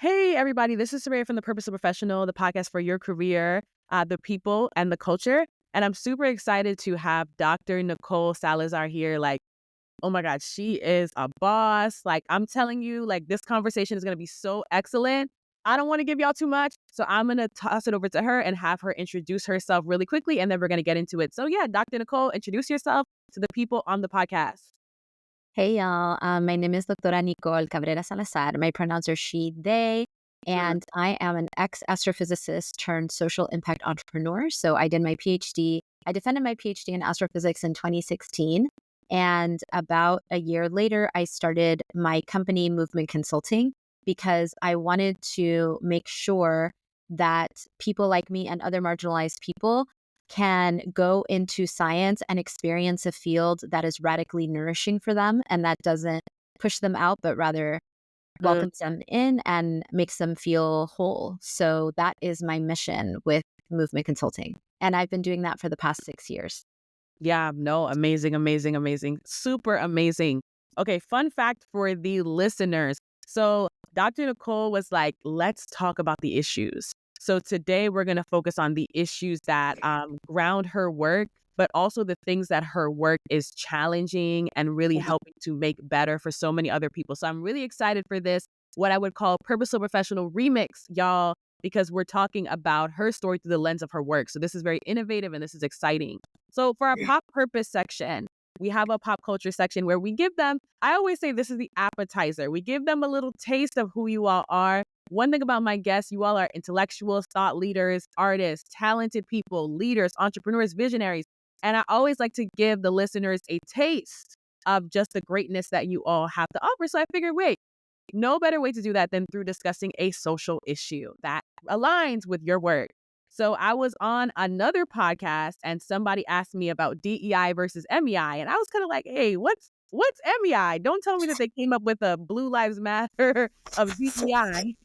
Hey, everybody, this is Surayya from The Purposeful Professional, the podcast for your career, the people, and the culture. And I'm super excited to have Dr. Nicole Salazar here. Like, oh my God, she is a boss. Like, I'm telling you, like, this conversation is going to be so excellent. I don't want to give y'all too much, so I'm going to toss it over to her and have her introduce herself really quickly, and then we're going to get into it. So yeah, Dr. Nicole, introduce yourself to the people on the podcast. Hey y'all, my name is Doctora Nicole Cabrera-Salazar. My pronouns are she, they, and I am an ex-astrophysicist turned social impact entrepreneur. So I defended my PhD in astrophysics in 2016. And about a year later, I started my company, Movement Consulting, because I wanted to make sure that people like me and other marginalized people can go into science and experience a field that is radically nourishing for them and that doesn't push them out, but rather Mm. welcomes them in and makes them feel whole. So that is my mission with Movement Consulting. And I've been doing that for the past 6 years. Yeah, no, amazing, amazing, amazing. Super amazing. Okay, fun fact for the listeners. So Dr. Nicole was like, let's talk about the issues. So today we're going to focus on the issues that ground her work, but also the things that her work is challenging and really helping to make better for so many other people. So I'm really excited for this, what I would call Purposeful Professional Remix, y'all, because we're talking about her story through the lens of her work. So this is very innovative and this is exciting. So for our pop purpose section, we have a pop culture section where we give them, I always say this is the appetizer. We give them a little taste of who you all are. One thing about my guests, you all are intellectuals, thought leaders, artists, talented people, leaders, entrepreneurs, visionaries. And I always like to give the listeners a taste of just the greatness that you all have to offer. So I figured, wait, no better way to do that than through discussing a social issue that aligns with your work. So I was on another podcast and somebody asked me about DEI versus MEI. And I was kind of like, hey, what's MEI? Don't tell me that they came up with a Blue Lives Matter of DEI.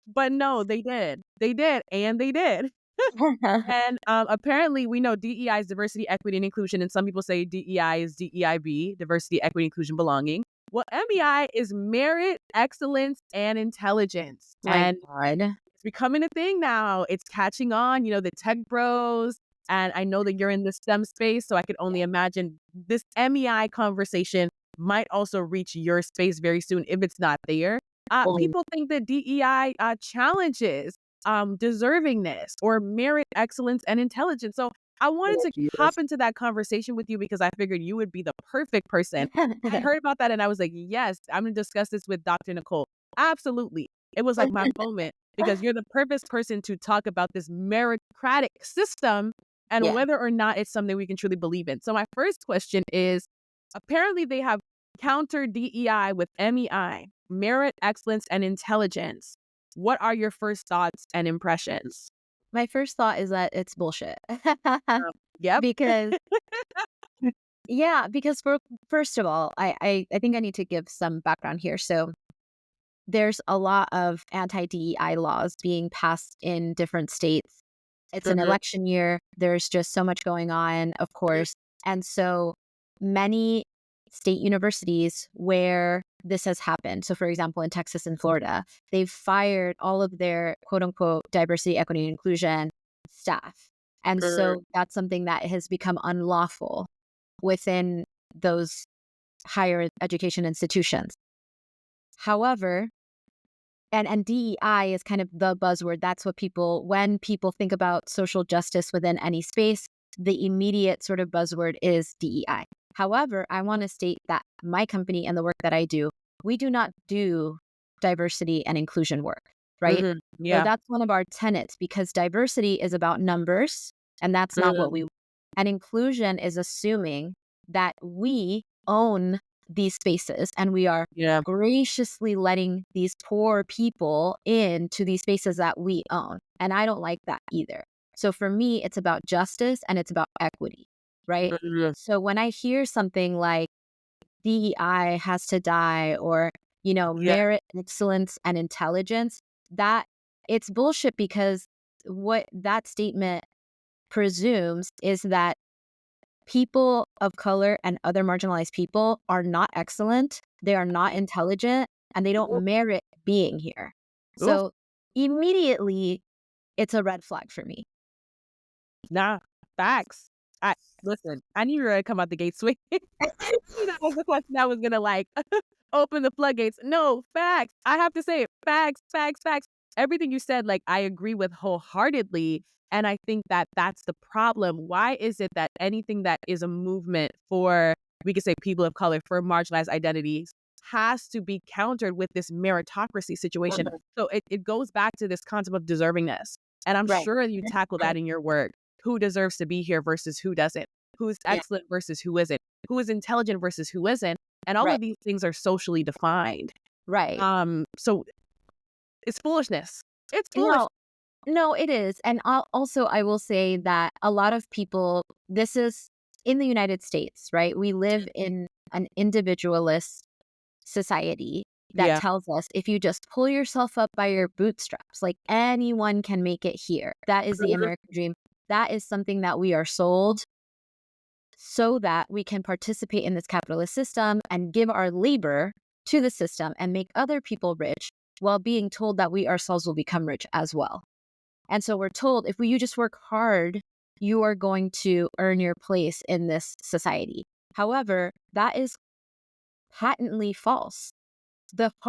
But no, they did. They did. And they did. And apparently we know DEI is diversity, equity, and inclusion. And some people say DEI is DEIB, diversity, equity, inclusion, belonging. Well, MEI is merit, excellence, and intelligence. My And God. it's becoming a thing now. It's catching on, the tech bros. And I know that you're in the STEM space, so I could only imagine this MEI conversation might also reach your space very soon if it's not there. People think that DEI challenges deservingness or merit, excellence, and intelligence. So I wanted to hop into that conversation with you because I figured you would be the perfect person. I heard about that and I was like, yes, I'm going to discuss this with Dr. Nicole. Absolutely. It was like my moment because you're the perfect person to talk about this meritocratic system and Yeah. whether or not it's something we can truly believe in. So my first question is, apparently they have countered DEI with MEI, merit, excellence, and intelligence. What are your first thoughts and impressions? My first thought is that it's bullshit. Yep. Because first of all, I think I need to give some background here. So there's a lot of anti-DEI laws being passed in different states. It's an election year. There's just so much going on, of course. And so many state universities where this has happened. So for example, in Texas and Florida, they've fired all of their quote unquote diversity, equity, and inclusion staff. And so that's something that has become unlawful within those higher education institutions. However, and DEI is kind of the buzzword. That's what when people think about social justice within any space, the immediate sort of buzzword is DEI. However, I want to state that my company and the work that I do, we do not do diversity and inclusion work, right? So Yeah. that's one of our tenets because diversity is about numbers and that's not what we want. And inclusion is assuming that we own these spaces and we are graciously letting these poor people into these spaces that we own. And I don't like that either. So for me, it's about justice and it's about equity, right? So when I hear something like DEI has to die or, merit, excellence, and intelligence, that it's bullshit because what that statement presumes is that people of color and other marginalized people are not excellent, they are not intelligent, and they don't merit being here. Oof. So immediately it's a red flag for me. Nah, facts. I listen, I knew you were gonna come out the gate swinging. That was the question I was gonna like open the floodgates. No, facts. I have to say it. Facts, facts, facts. Everything you said, like I agree with wholeheartedly. And I think that that's the problem. Why is it that anything that is a movement for, we could say people of color, for marginalized identities has to be countered with this meritocracy situation? So it goes back to this concept of deservingness. And I'm Right. sure you tackle that in your work. Who deserves to be here versus who doesn't? Who's Yeah. excellent versus who isn't? Who is intelligent versus who isn't? And all Right. of these things are socially defined. Right. So it's foolishness. It's foolish. No, no, it is. And also, I will say that a lot of people, this is in the United States, right? We live in an individualist society that Yeah. tells us if you just pull yourself up by your bootstraps, like anyone can make it here. That is the Mhm. American dream. That is something that we are sold so that we can participate in this capitalist system and give our labor to the system and make other people rich while being told that we ourselves will become rich as well. And so we're told if you just work hard, you are going to earn your place in this society. However, that is patently false.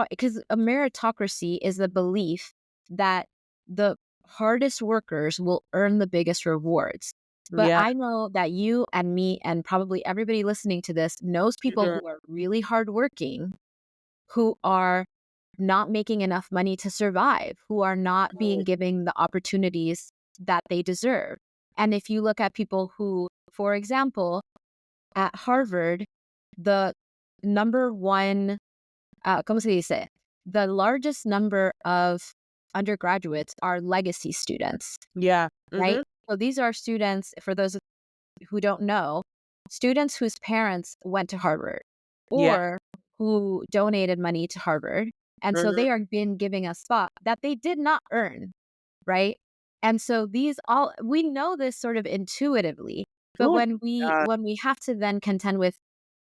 Because a meritocracy is the belief that the hardest workers will earn the biggest rewards. But Yeah. I know that you and me and probably everybody listening to this knows people Mhm. who are really hardworking, who are not making enough money to survive, who are not being given the opportunities that they deserve. And if you look at people who, for example, at Harvard, the number one, ¿cómo se dice? The largest number of undergraduates are legacy students, Yeah. right? Mhm. So these are students, for those who don't know, students whose parents went to Harvard Yeah. or who donated money to Harvard. And so Mhm. they are being giving a spot that they did not earn, right? And so these all we know this sort of intuitively, but Ooh, when we have to then contend with,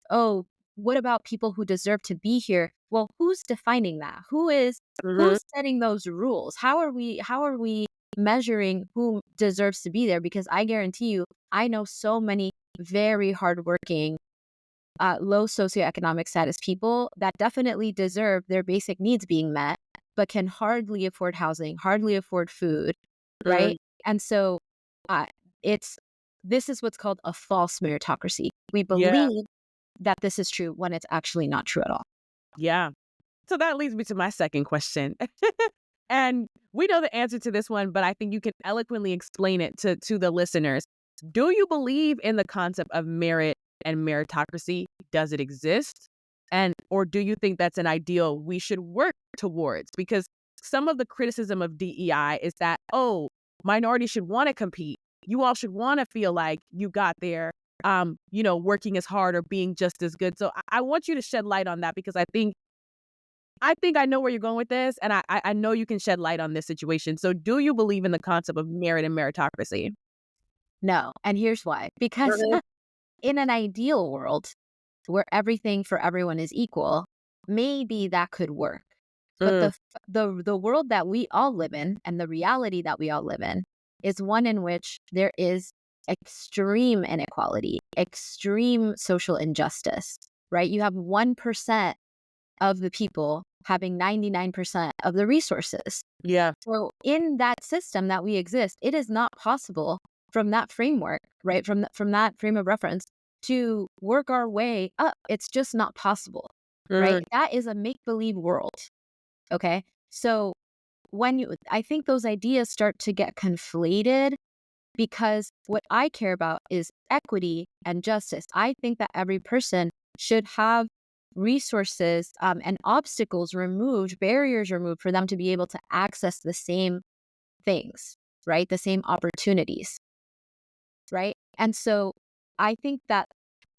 oh, what about people who deserve to be here? Well, who's defining that? mhm. Who's setting those rules? How are we measuring who deserves to be there? Because I guarantee you, I know so many very hardworking, low socioeconomic status people that definitely deserve their basic needs being met, but can hardly afford housing, hardly afford food, Mm. right? And so, uh, it's this is what's called a false meritocracy. We Yeah. believe that this is true when it's actually not true at all. Yeah. So that leads me to my second question. And we know the answer to this one, but I think you can eloquently explain it to the listeners. Do you believe in the concept of merit and meritocracy? Does it exist? And or do you think that's an ideal we should work towards? Because some of the criticism of DEI is that, oh, minorities should want to compete. You all should want to feel like you got there, working as hard or being just as good. So I want you to shed light on that because I think I know where you're going with this, and I know you can shed light on this situation. So do you believe in the concept of merit and meritocracy? No, and here's why. Because Mhm. in an ideal world where everything for everyone is equal, maybe that could work. But Mm, the world that we all live in and the reality that we all live in is one in which there is extreme inequality, extreme social injustice, right? You have 1% of the people having 99% of the resources. yeah. So in that system that we exist, it is not possible from that framework, right? From that frame of reference to work our way up. It's just not possible, right? Mm, That is a make-believe world. Okay. So I think those ideas start to get conflated because what I care about is equity and justice. I think that every person should have resources and obstacles removed, barriers removed for them to be able to access the same things, right? The same opportunities, right? And so I think that,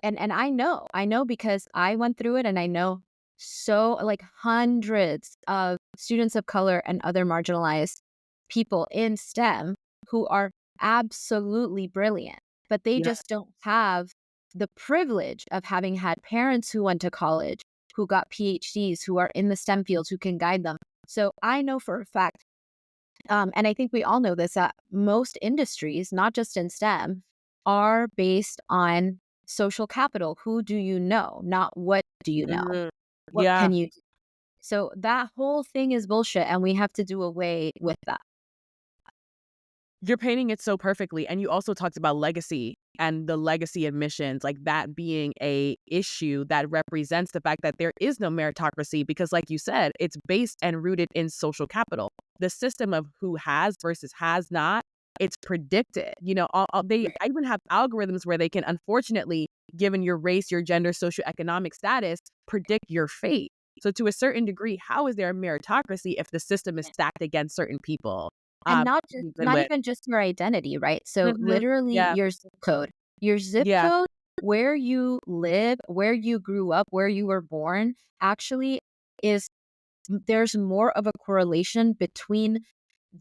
and I know because I went through it and I know so like hundreds of students of color and other marginalized people in STEM who are absolutely brilliant, but they yeah. just don't have the privilege of having had parents who went to college, who got PhDs, who are in the STEM fields, who can guide them. So I know for a fact, and I think we all know this, that most industries, not just in STEM, are based on social capital. Who do you know? Not what do you know? Mhm. What Yeah. can you do? So that whole thing is bullshit, and we have to do away with that. You're painting it so perfectly, and you also talked about legacy and the legacy admissions, like that being a issue that represents the fact that there is no meritocracy because, like you said, it's based and rooted in social capital. The system of who has versus has not, it's predicted. They even have algorithms where they can, unfortunately, given your race, your gender, socioeconomic status, predict your fate. So to a certain degree, how is there a meritocracy if the system is stacked against certain people? And To be good not with. even just your identity, right? So Mhm. literally Yeah, your zip code. Your zip yeah, code, where you live, where you grew up, where you were born, actually is there's more of a correlation between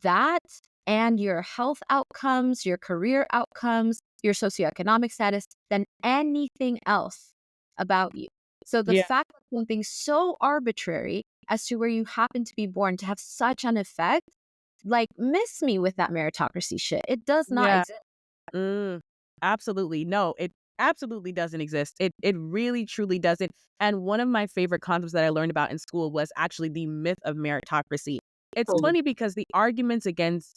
that and your health outcomes, your career outcomes, your socioeconomic status than anything else about you. So the yeah, fact that something so arbitrary as to where you happen to be born to have such an effect, like, miss me with that meritocracy shit. It does not yeah. exist. Mm, absolutely. No, it absolutely doesn't exist. It really truly doesn't. And one of my favorite concepts that I learned about in school was actually the myth of meritocracy. It's funny because the arguments against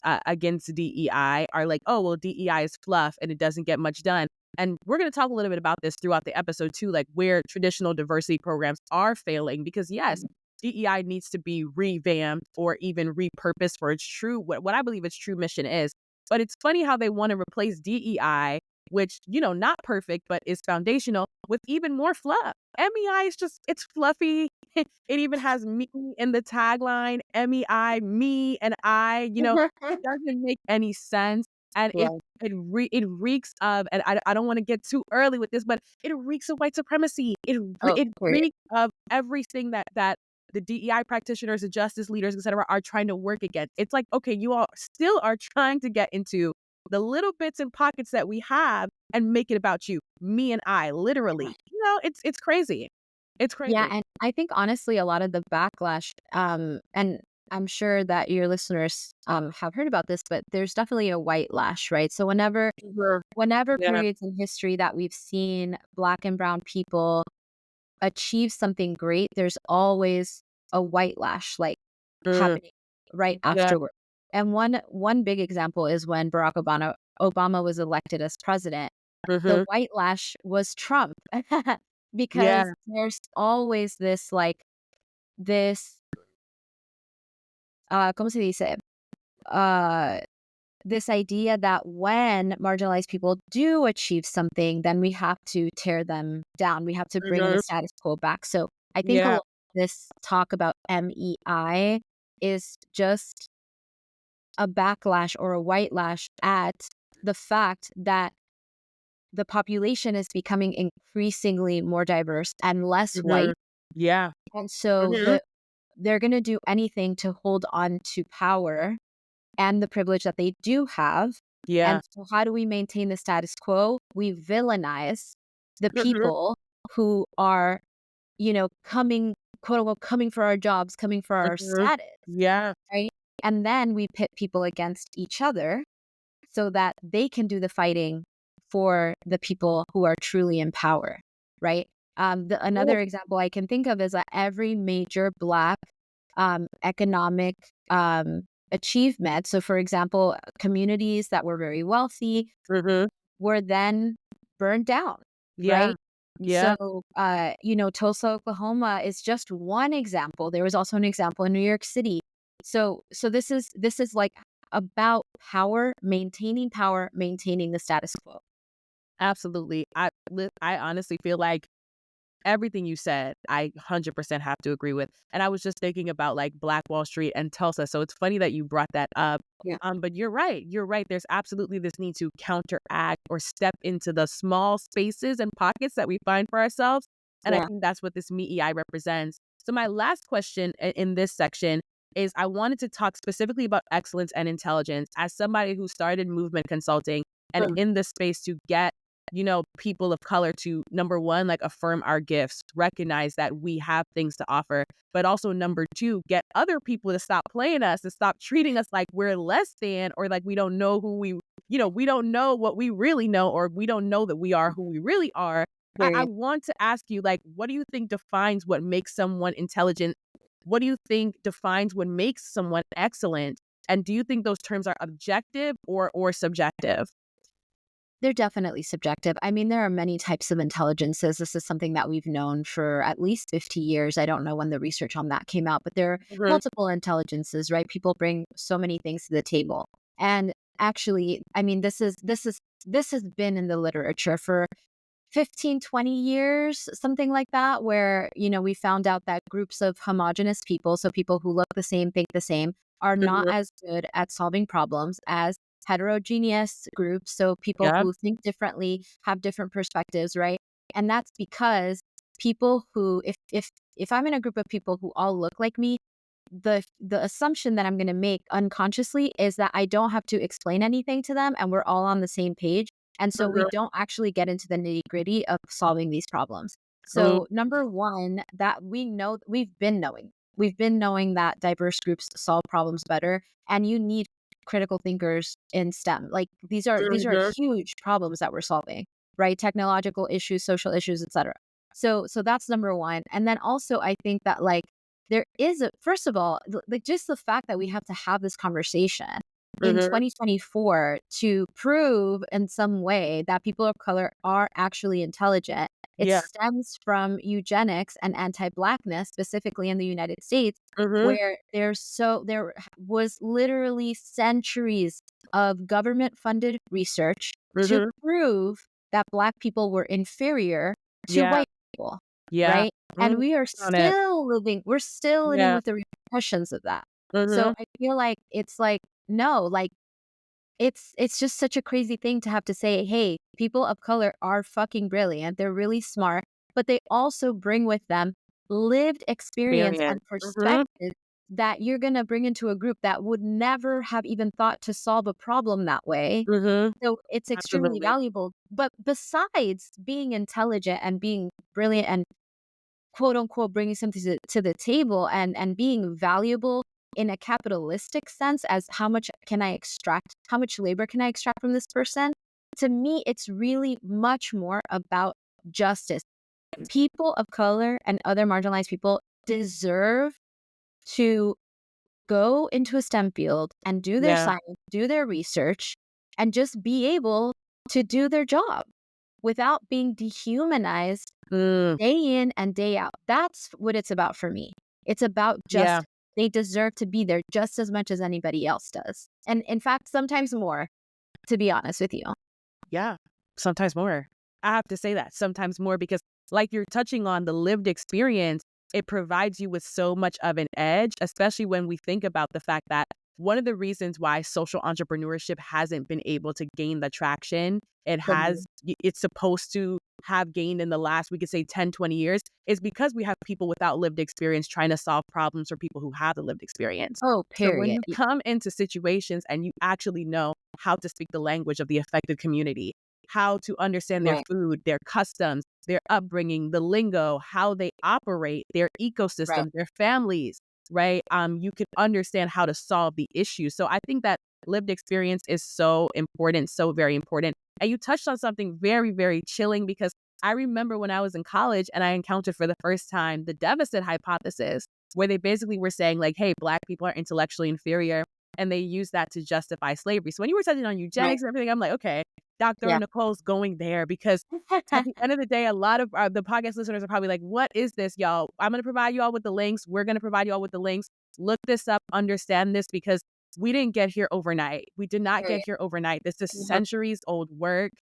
DEI are like, oh well, DEI is fluff and it doesn't get much done. And we're going to talk a little bit about this throughout the episode too, like where traditional diversity programs are failing. Because yes, DEI needs to be revamped or even repurposed for its true what I believe its true mission is. But it's funny how they want to replace DEI, which, not perfect, but is foundational, with even more fluff. MEI is just, it's fluffy. It even has me in the tagline, MEI, me and I, it doesn't make any sense. And Right. it reeks of, and I don't want to get too early with this, but it reeks of white supremacy. Oh, It period. reeks of everything that the DEI practitioners, the justice leaders, et cetera, are trying to work against. It's like, okay, you all still are trying to get into the little bits and pockets that we have and make it about you, me and I, literally. It's crazy. It's Yeah, crazy. and I think honestly a lot of the backlash, and I'm sure that your listeners have heard about this, but there's definitely a white lash, right? So Mhm. whenever Yeah. periods in history that we've seen Black and brown people achieve something great, there's always a white lash like Mm. happening right Yeah. afterward. And one big example is when Obama was elected as president. The Mhm. white lash was Trump because Yeah. there's always this like this ¿cómo se dice? Uh this idea that when marginalized people do achieve something, then we have to tear them down. We have to bring the Mhm. status quo back. So I think a lot Yeah. of this talk about MEI is just a backlash or a white lash at the fact that the population is becoming increasingly more diverse and less Mhm. white. Yeah. And so Mhm. they're going to do anything to hold on to power and the privilege that they do have. Yeah. And so how do we maintain the status quo? We villainize the Mhm. people who are, coming, quote unquote, coming for our jobs, coming for our Mhm. status, Yeah. right? And then we pit people against each other so that they can do the fighting for the people who are truly in power, right? Ooh. Another example I can think of is that every major Black economic achievement. So, for example, communities that were very wealthy Mhm. were then burned down, Yeah. right? Yeah. So, Tulsa, Oklahoma is just one example. There was also an example in New York City. So this is like about power, maintaining the status quo. Absolutely. I honestly feel like everything you said, I 100% have to agree with. And I was just thinking about like Black Wall Street and Tulsa. So it's funny that you brought that up. Yeah. But you're right. You're right. There's absolutely this need to counteract or step into the small spaces and pockets that we find for ourselves. And I Yeah. think that's what this MEI represents. So my last question in this section is I wanted to talk specifically about excellence and intelligence as somebody who started movement consulting and in the space to get people of color to, number one, like affirm our gifts, recognize that we have things to offer, but also number two, get other people to stop playing us and stop treating us like we're less than, or like we don't know we don't know what we really know, or we don't know that we are who we really are. I Period. want to ask you, like, what do you think defines what makes someone intelligent? What do you think defines what makes someone excellent? And do you think those terms are objective or subjective? They're definitely subjective. I mean, there are many types of intelligences. This is something that we've known for at least 50 years. I don't know when the research on that came out, but there are Mhm, multiple intelligences, right? People bring so many things to the table. And actually, I mean, this has been in the literature for 15, 20 years, something like that, where, we found out that groups of homogenous people, so people who look the same, think the same, are not mhm. as good at solving problems as heterogeneous groups. So people Yep. who think differently, have different perspectives, right? And that's because people who, if I'm in a group of people who all look like me, the assumption that I'm going to make unconsciously is that I don't have to explain anything to them and we're all on the same page. And so we Mhm. don't actually get into the nitty-gritty of solving these problems. Mm, So number one, that we've been knowing that diverse groups solve problems better, and you need critical thinkers in STEM. Like these are mhm, huge problems that we're solving, right? Technological issues, social issues, etc. So that's number one. And then also I think that like there is a first of all, like just the fact that we have to have this conversation in mhm. 2024 to prove in some way that people of color are actually intelligent. It Yeah. stems from eugenics and anti-blackness, specifically in the United States, Mhm, where there was literally centuries of government funded research to mhm. prove that black people were inferior to Yeah, white people, yeah. right? And Mm, on it. we're still living Yeah. with the repercussions of that. So Mhm, I feel like it's like, no, like it's just such a crazy thing to have to say, hey, people of color are fucking brilliant. They're really smart, but they also bring with them lived experience and experience. Mhm, perspective that you're going to bring into a group that would never have even thought to solve a problem that way. mhm. So it's extremely Absolutely. valuable. But besides being intelligent and being brilliant and quote unquote bringing something to the table and being valuable in a capitalistic sense, as how much labor can I extract from this person, to me it's really much more about justice. People of color and other marginalized people deserve to go into a STEM field and do their Yeah. science, do their research, and just be able to do their job without being dehumanized Mm, day in and day out. That's what it's about for me. It's about yeah. just they deserve to be there just as much as anybody else does. And in fact, sometimes more, to be honest with you. Yeah. Sometimes more. I have to say that sometimes more because, like you're touching on the lived experience, it provides you with so much of an edge, especially when we think about the fact that one of the reasons why social entrepreneurship hasn't been able to gain the traction Mhm. it's supposed to have gained in the last, we could say 10, 20 years, is because we have people without lived experience trying to solve problems for people who have the lived experience. Oh, So when period. you come into situations and you actually know how to speak the language of the affected community, how to understand their Right, food, their customs, their upbringing, the lingo, how they operate, their right. ecosystem, their families, right? You can understand how to solve the issue. So I think that lived experience is so important, so very important. And you touched on something very, very chilling because I remember when I was in college and I encountered for the first time the deficit hypothesis, where they basically were saying, like, hey, Black people are intellectually inferior. And they use that to justify slavery. So when you were touching on Right. eugenics and everything, I'm like, okay, Dr. Yeah. Nicole's going there because at the end of the day, a lot of the podcast listeners are probably like, what is this, y'all? I'm going to provide you all with the links. We're going to provide you all with the links. Look this up, understand this, because we didn't get here overnight. We did not get Period. here overnight. This is Mhm, centuries old work,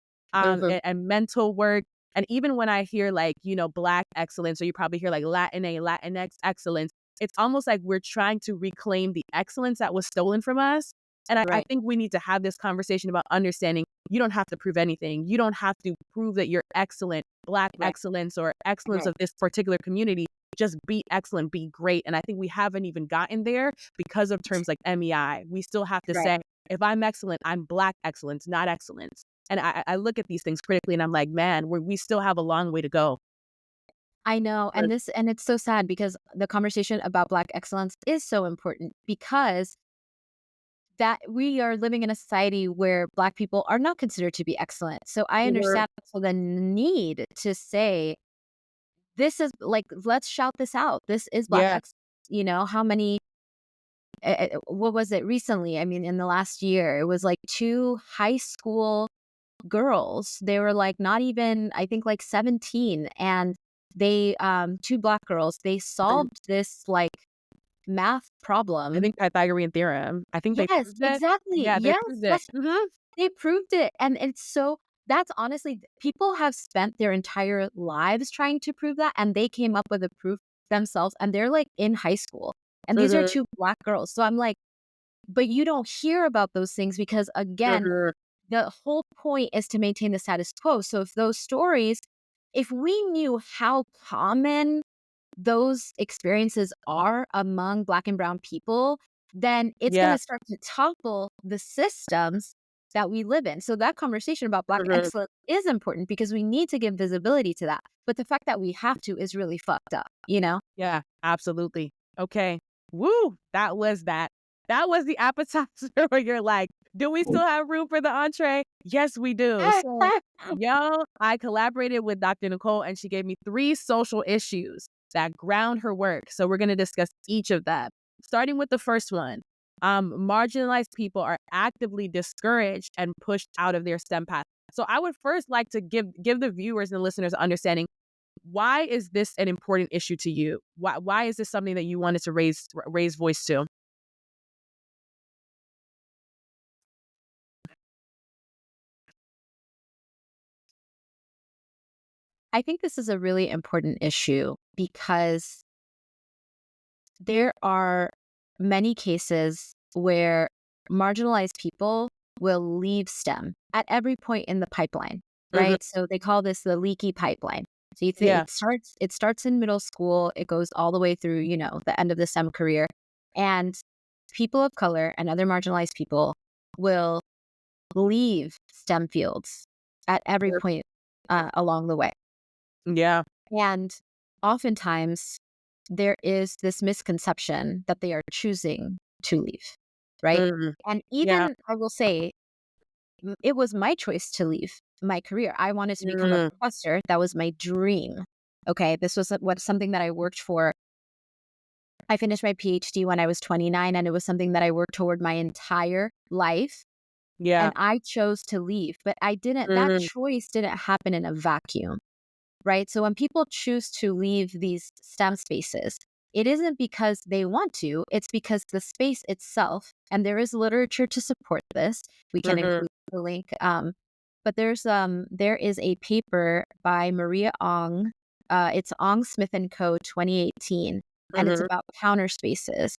mhm. and mental work. And even when I hear like, Black excellence, or you probably hear like Latina, Latinx excellence, it's almost like we're trying to reclaim the excellence that was stolen from us. And I Right, think we need to have this conversation about understanding you don't have to prove anything. You don't have to prove that you're excellent, Black right, excellence or excellence right, of this particular community. Just be excellent, be great. And I think we haven't even gotten there because of terms like MEI. We still have to right. say, if I'm excellent, I'm Black excellence, not excellence. And I look at these things critically and I'm like, man, we still have a long way to go. I know. But And it's so sad because the conversation about Black excellence is so important because that we are living in a society where Black people are not considered to be excellent. So I we're, understand also the need to say, this is like, let's shout this out. This is Black yeah, excellence. You know, how many, what was it recently? I mean, in the last year, it was like two high school girls. They were like not even, I think like 17. And they, two Black girls, they solved this like math I problem. think Pythagorean theorem. I think they Yes, proved it. exactly. Yeah, they Yes, proved it. that's they proved it, and it's so that's honestly people have spent their entire lives trying to prove that, and they came up with a proof themselves, and they're, like, in high school, and these are Mhm, 2 Black girls, so I'm like, but you don't hear about those things because, again, mhm. the whole point is to maintain the status quo, so if those stories if we knew how common those experiences are among Black and brown people, then it's Yeah, gonna start to topple the systems that we live in. So that conversation about Black mhm. excellence is important because we need to give visibility to that. But the fact that we have to is really fucked up, you know? Yeah, absolutely. Okay. Woo! That was that. That was the appetizer where you're like, do we still have room for the entree? Yes, we do. So, yo, I collaborated with Dr. Nicole and she gave me 3 social issues that ground her work. So we're going to discuss each of them. Starting with the first one. Marginalized people are actively discouraged and pushed out of their STEM path. So I would first like to give the viewers and listeners understanding, why is this an important issue to you? Why is this something that you wanted to raise voice to? I think this is a really important issue because there are many cases where marginalized people will leave STEM at every point in the pipeline, Mhm. right? So they call this the leaky pipeline. So you think Yeah. it starts in middle school, it goes all the way through, the end of the STEM career. And people of color and other marginalized people will leave STEM fields at every point along the way. Yeah. And oftentimes, there is this misconception that they are choosing to leave, right? Mhm. And Yeah. even I will say, it was my choice to leave my career. I wanted to become a Mhm. professor. That was my dream. Okay. This was something that I worked for. I finished my PhD when I was 29, and it was something that I worked toward my entire life. Yeah. And I chose to leave, but that Mhm. choice didn't happen in a vacuum. Right? So when people choose to leave these STEM spaces, it isn't because they want to, it's because the space itself, and there is literature to support this. We can Mhm. include the link. But there is a paper by Maria Ong. It's Ong Smith and Co. 2018, and it's Mhm. about counter spaces.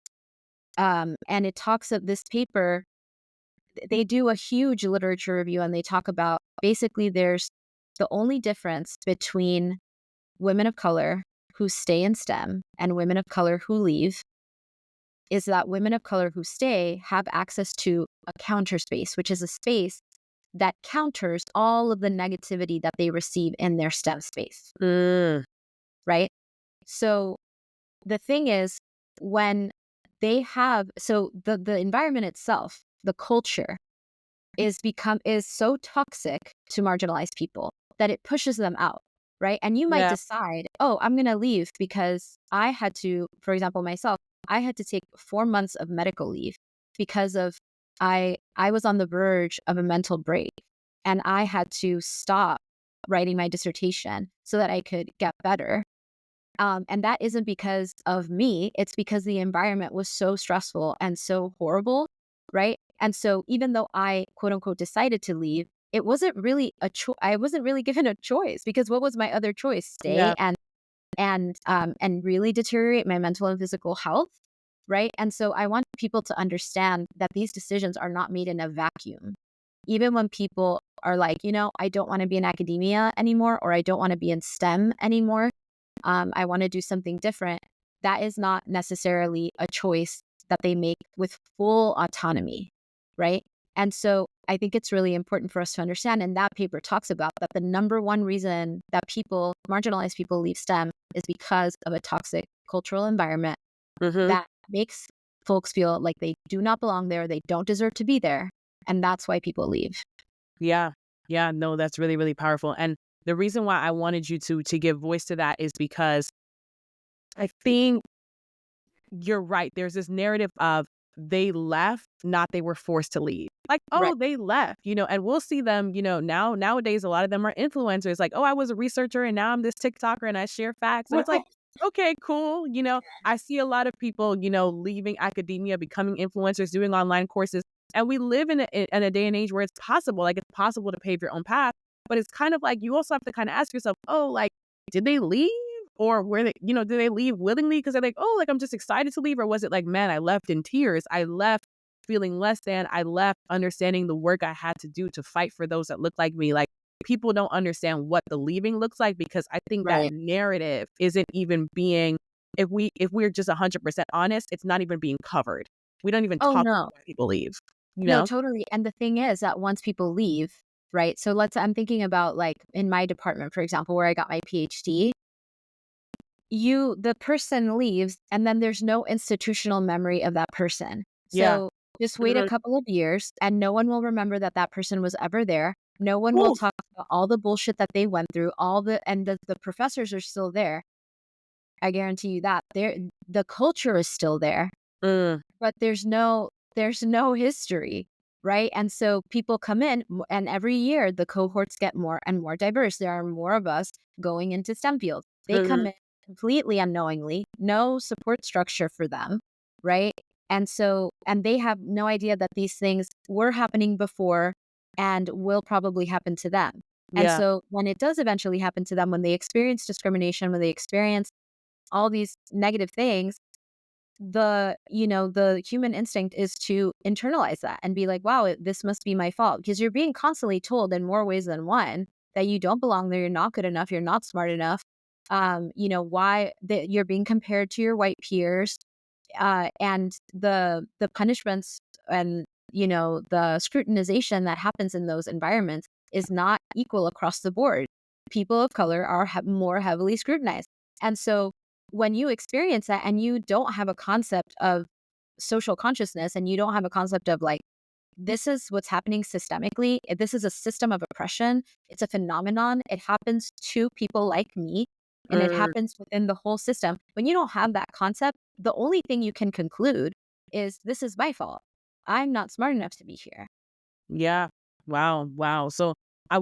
And it talks of this paper. They do a huge literature review, and they talk about basically there's the only difference between women of color who stay in STEM and women of color who leave is that women of color who stay have access to a counter space, which is a space that counters all of the negativity that they receive in their STEM space, Mm. right? So the thing is, when the environment itself, the culture is so toxic to marginalized people that it pushes them out, right? And you might Yeah. decide, "Oh, I'm gonna leave because I had to," for example, myself, I had to take 4 months of medical leave because of I was on the verge of a mental break, and I had to stop writing my dissertation so that I could get better. And that isn't because of me, it's because the environment was so stressful and so horrible, right? And so even though I quote unquote decided to leave, it wasn't really I wasn't really given a choice because what was my other choice? Stay Yeah. and really deteriorate my mental and physical health, right? And so I want people to understand that these decisions are not made in a vacuum. Even when people are like, I don't want to be in academia anymore, or I don't want to be in STEM anymore, I want to do something different. That is not necessarily a choice that they make with full autonomy, right? And so I think it's really important for us to understand, and that paper talks about that the number one reason that marginalized people leave STEM is because of a toxic cultural environment Mm-hmm. that makes folks feel like they do not belong there, they don't deserve to be there, and that's why people leave. Yeah. Yeah. No, that's really, really powerful. And the reason why I wanted you to give voice to that is because I think you're right. There's this narrative of they left, not they were forced to leave. Like, Right. oh, they left, and we'll see them, nowadays, a lot of them are influencers. Like, oh, I was a researcher and now I'm this TikToker and I share facts. And it's like, okay, cool. I see a lot of people, leaving academia, becoming influencers, doing online courses. And we live in a day and age where it's possible, like it's possible to pave your own path. But it's kind of like you also have to kind of ask yourself, oh, like, did they leave? Or were they, did they leave willingly because they're like, oh, like I'm just excited to leave? Or was it like, man, I left in tears. I left feeling less than. I left understanding the work I had to do to fight for those that look like me. Like people don't understand what the leaving looks like because I think that Right. narrative isn't even being, if we're just 100% honest, it's not even being covered. We don't even Oh, talk no. about why people leave, you No, know? totally. And the thing is that once people leave, right? So I'm thinking about like in my department, for example, where I got my PhD, the person leaves and then there's no institutional memory of that person. Yeah. So just wait a Mhm. couple of years and no one will remember that that person was ever there. No one will Oof. talk about all the bullshit that they went through, and the professors are still there. I guarantee you that. The culture is still there, Mm, but there's no history, right? And so people come in and every year the cohorts get more and more diverse. There are more of us going into STEM fields. They come mhm. in completely unknowingly, no support structure for them, right? And they have no idea that these things were happening before and will probably happen to them. And Yeah. so when it does eventually happen to them, when they experience discrimination, when they experience all these negative things, the human instinct is to internalize that and be like, wow, this must be my fault, because you're being constantly told in more ways than one that you don't belong there, you're not good enough, you're not smart enough. Why that you're being compared to your white peers, and the punishments and the scrutinization that happens in those environments is not equal across the board. People of color are more heavily scrutinized, and so when you experience that and you don't have a concept of social consciousness and you don't have a concept of like, this is what's happening systemically, this is a system of oppression, it's a phenomenon, it happens to people like me, and it Mm, happens within the whole system. When you don't have that concept, the only thing you can conclude is this is my fault, I'm not smart enough to be here. yeah. Wow. Wow. So I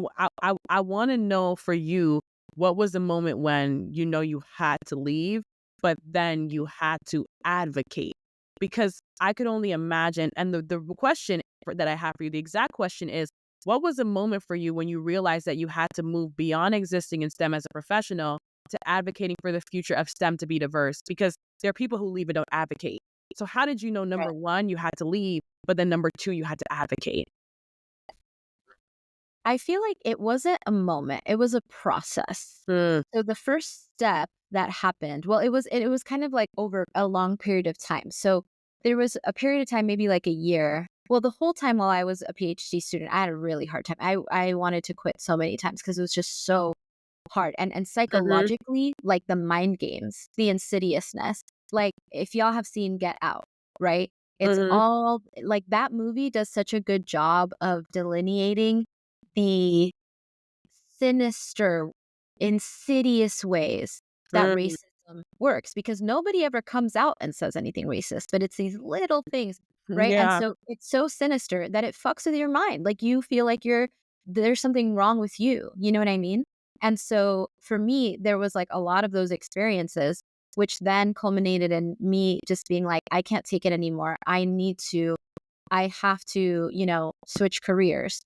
want to know for you, what was the moment when you had to leave, but then you had to advocate? Because I could only imagine, and the question that I have for you, the exact question is, what was the moment for you when you realized that you had to move beyond existing in STEM as a professional to advocating for the future of STEM to be diverse? Because there are people who leave and don't advocate. So how did you know, number one, you had to leave, but then number two, you had to advocate? I feel like it wasn't a moment, it was a process. Mm, So the first step that happened, well, it was kind of like over a long period of time. So there was a period of time, maybe like a year. Well, the whole time while I was a PhD student, I had a really hard time. I wanted to quit so many times because it was just so hard. And mhm, psychologically, like the mind games, the insidiousness. Like if y'all have seen Get Out, right? It's mhm, all like that movie does such a good job of delineating the sinister, insidious ways that mm, racism works, because nobody ever comes out and says anything racist, but it's these little things, right? And yeah, so it's so sinister that it fucks with your mind. Like you feel like there's something wrong with you. You know what I mean? And so for me, there was like a lot of those experiences, which then culminated in me just being like, I can't take it anymore. I have to, switch careers.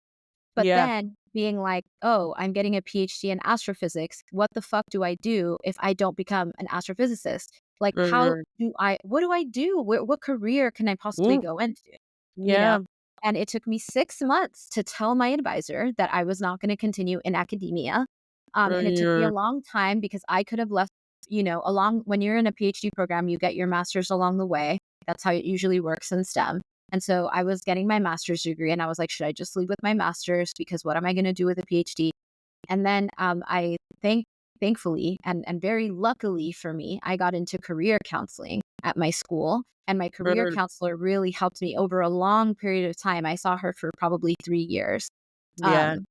But yeah, then being like, "Oh, I'm getting a PhD in astrophysics. What the fuck do I do if I don't become an astrophysicist? Like, mhm, what do I do? What career can I possibly ooh, go into?" You know? yeah, And it took me 6 months to tell my advisor that I was not gonna continue in academia. And it took me a mm, long time because I could have left, along when you're in a PhD program, you get your master's along the way. That's how it usually works in STEM. And so I was getting my master's degree and I was like, should I just leave with my master's? Because what am I going to do with a PhD? And then thankfully and very luckily for me, I got into career counseling at my school. And my career Mm, counselor really helped me over a long period of time. I saw her for probably 3 years. yeah. Um,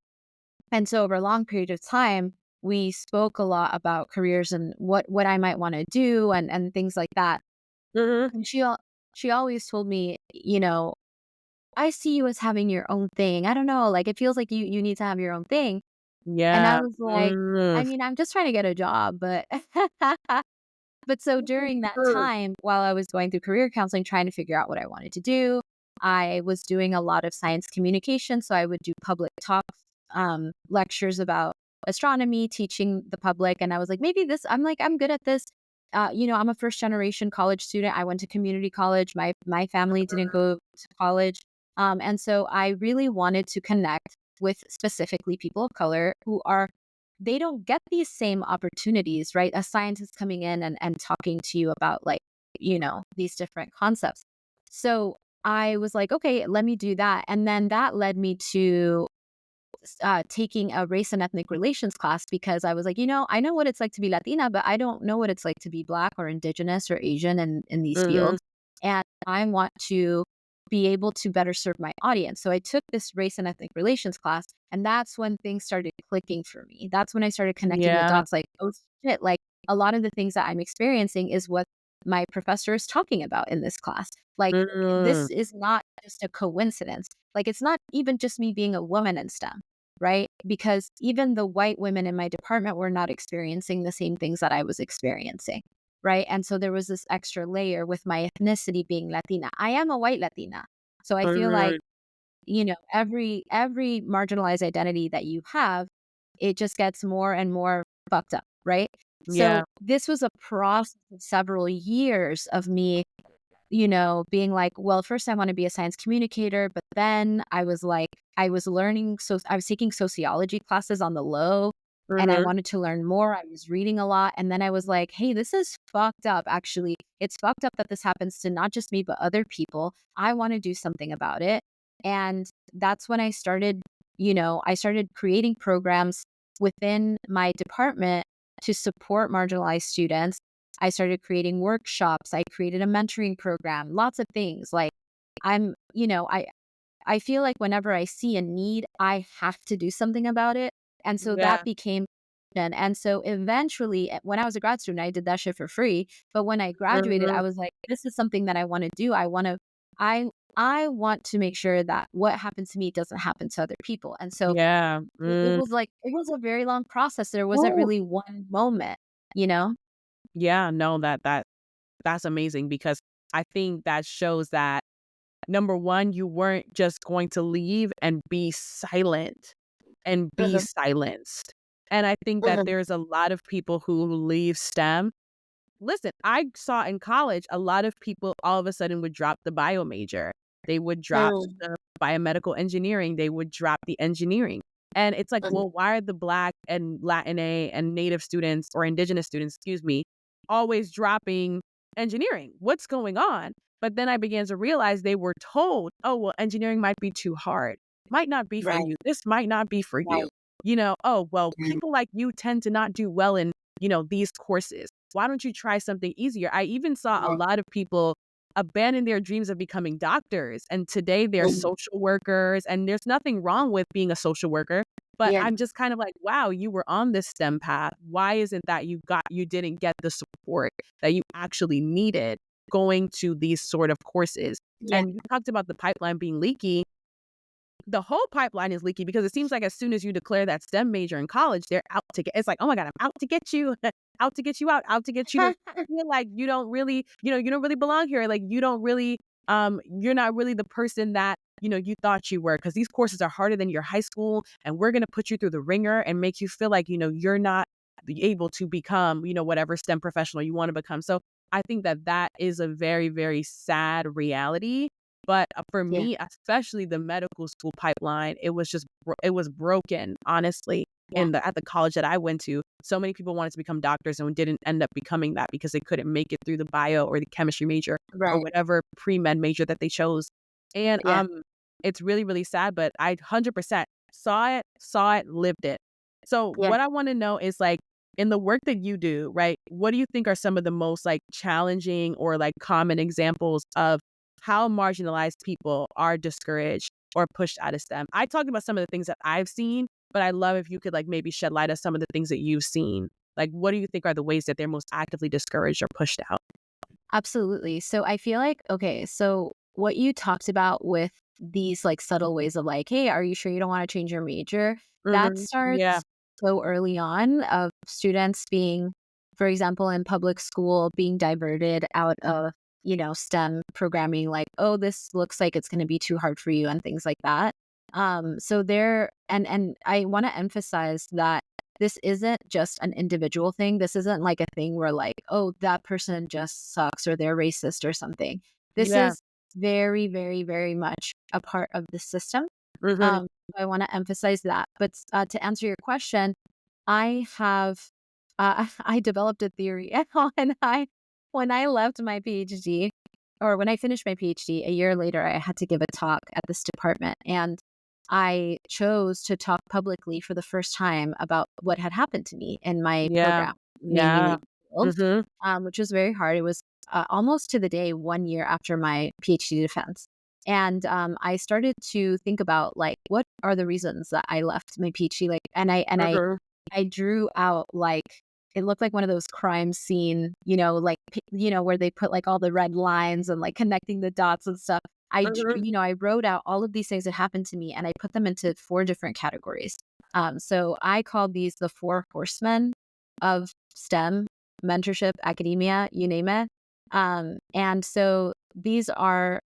and so over a long period of time, we spoke a lot about careers and what I might want to do and things like that. Mhm. And she always told me, I see you as having your own thing. I don't know, like it feels like you need to have your own thing. And I Yeah. was like, I Mm. mean, I'm just trying to get a job, but but so during that Mm. time, while I was going through career counseling, trying to figure out what I wanted to do, I was doing a lot of science communication. So I would do public talks, lectures about astronomy, teaching the public. And I was like, maybe this, I'm like, I'm good at this. I'm a first generation college student. I went to community college. My family didn't go to college. And so I really wanted to connect with specifically people of color who are they don't get these same opportunities, right? A scientist coming in and talking to you about like, these different concepts. So I was like, okay, let me do that. And then that led me to taking a race and ethnic relations class because I was like, I know what it's like to be Latina, but I don't know what it's like to be Black or Indigenous or Asian in these Mhm. fields. And I want to be able to better serve my audience. So I took this race and ethnic relations class, and that's when things started clicking for me. That's when I started connecting the Yeah. dots like, oh shit, like a lot of the things that I'm experiencing is what my professor is talking about in this class. Like, Mm. this is not just a coincidence. Like, it's not even just me being a woman in STEM, right? Because even the white women in my department were not experiencing the same things that I was experiencing, right? And so there was this extra layer with my ethnicity being Latina. I am a white Latina. So I feel like, Mhm. every marginalized identity that you have, it just gets more and more fucked up, right? So Yeah. this was a process of several years of me being like, well, first I want to be a science communicator, but then I was like, I was learning, so I was taking sociology classes on the low and I Mhm. wanted to learn more. I was reading a lot. And then I was like, hey, this is fucked up. Actually, it's fucked up that this happens to not just me, but other people. I want to do something about it. And that's when I started creating programs within my department to support marginalized students. I started creating workshops. I created a mentoring program, lots of things. Like I'm, I feel like whenever I see a need, I have to do something about it. And so that Yeah. became and so eventually when I was a grad student, I did that shit for free. But when I graduated, I Mhm. was like, this is something that I want to do. I I want to make sure that what happened to me doesn't happen to other people. And so Yeah. it Mm. was like it was a very long process. There wasn't Ooh. really one moment, you know? Yeah, no, that's amazing because I think that shows that number one, you weren't just going to leave and be silent and be Mhm, silenced. And I think that mhm, there's a lot of people who leave STEM. Listen, I saw in college a lot of people all of a sudden would drop the bio major. They would drop mm, the biomedical engineering. They would drop the engineering. And it's like, mhm. well, why are the Black and Latina and Native students or Indigenous students, excuse me, always dropping engineering? What's going on? But then I began to realize they were told, oh, well, engineering might be too hard, might not be for Right, you. This might not be for you. right, Oh, well, right. people like you tend to not do well in, these courses. Why don't you try something easier? I even saw a Right. lot of people abandon their dreams of becoming doctors. And today they're Mhm. social workers. And there's nothing wrong with being a social worker. But Yeah, I'm just kind of like, wow, you were on this STEM path. Why isn't that you didn't get the support that you actually needed going to these sort of courses? yeah, And you talked about the pipeline being leaky. The whole pipeline is leaky because it seems like as soon as you declare that STEM major in college, they're out to get. It's like, oh my god, I'm out to get you, out to get you out to get you to feel like you don't really, you don't really belong here. Like you don't really, you're not really the person that you thought you were because these courses are harder than your high school, and we're gonna put you through the ringer and make you feel like you're not able to become whatever STEM professional you want to become. So I think that that is a very very sad reality but, for yeah, me, especially the medical school pipeline, it was just it was broken, honestly, yeah, at the college that I went to. So many people wanted to become doctors and didn't end up becoming that because they couldn't make it through the bio or the chemistry major or right. whatever pre-med major that they chose. And Yeah. it's really, really sad, but I 100% saw it, lived it. So Yeah. what I want to know is like in the work that you do, right? What do you think are some of the most like challenging or like common examples of how marginalized people are discouraged or pushed out of STEM? I talked about some of the things that I've seen, but I love if you could like maybe shed light on some of the things that you've seen. Like, what do you think are the ways that they're most actively discouraged or pushed out? Absolutely. So I feel like, okay, so what you talked about with these like subtle ways of like, hey, are you sure you don't want to change your major? That Yeah. starts so early on of students being, for example, in public school, being diverted out of, STEM programming, like, oh, this looks like it's going to be too hard for you and things like that. So there, and I want to emphasize that this isn't just an individual thing. This isn't like a thing where like, oh, that person just sucks or they're racist or something. This Yeah. is very, very, very much a part of the system. Mhm. Um, I want to emphasize that. But to answer your question, I have I developed a theory when I left my PhD or when I finished my PhD a year later, I had to give a talk at this department, and I chose to talk publicly for the first time about what had happened to me in my Yeah. program, namely my Yeah. field, Mhm. which was very hard. It was almost to the day 1 year after my PhD defense. And I started to think about like what are the reasons that I left my PhD, like, Mhm. I drew out like it looked like one of those crime scene, where they put like all the red lines and like connecting the dots and stuff. Mhm. I wrote out all of these things that happened to me and I put them into four different categories. So I called these the four horsemen of STEM, mentorship, academia, you name it. And so these are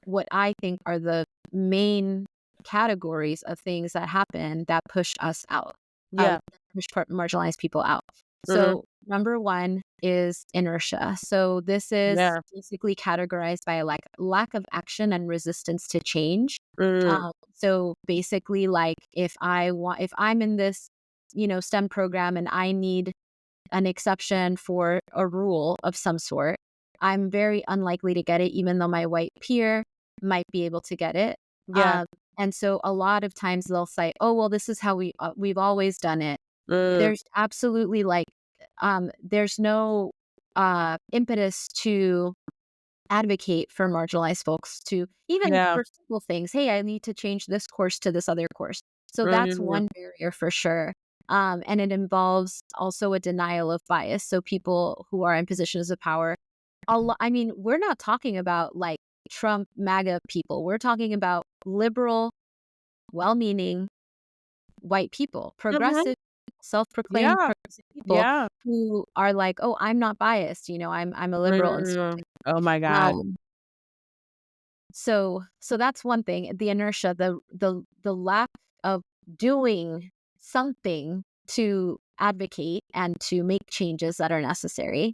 what I think are the main categories of things that happen that push us out, Yeah. push marginalized people out. Mhm. So, number one is inertia. So, this is Yeah. basically categorized by a lack of action and resistance to change. Mm. So, basically, like if I'm in this, STEM program and I need an exception for a rule of some sort, I'm very unlikely to get it, even though my white peer might be able to get it. Yeah. Um, and so a lot of times they'll say, "Oh, well, this is how we've always done it." Mm. There's absolutely there's no impetus to advocate for marginalized folks to even Yeah. for simple things. Hey, I need to change this course to this other course. So that's Mhm. one barrier for sure. And it involves also a denial of bias. So people who are in positions of power, I mean, we're not talking about like Trump MAGA people. We're talking about liberal, well-meaning white people, Mhm. progressive, self-proclaimed Yeah. progressive people Yeah. who are like, oh, I'm not biased. I'm a liberal and Mm. Oh my God. um, so that's one thing, the inertia, the lack of doing something to advocate and to make changes that are necessary.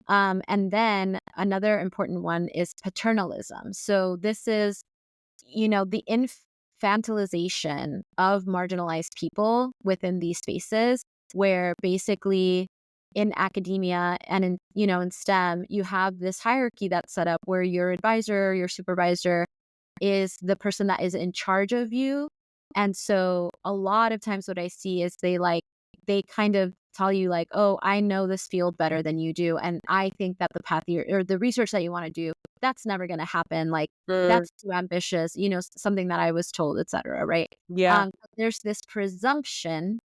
And then another important one is paternalism. So this is, the infantilization of marginalized people within these spaces where basically in academia and in STEM, you have this hierarchy that's set up where your advisor, your supervisor is the person that is in charge of you. And so a lot of times what I see is they kind of tell you like, "Oh, I know this field better than you do, and I think that the path or the research that you want to do, that's never going to happen. Like Mm. that's too ambitious, something that I was told, etc." Right? Yeah. There's this presumption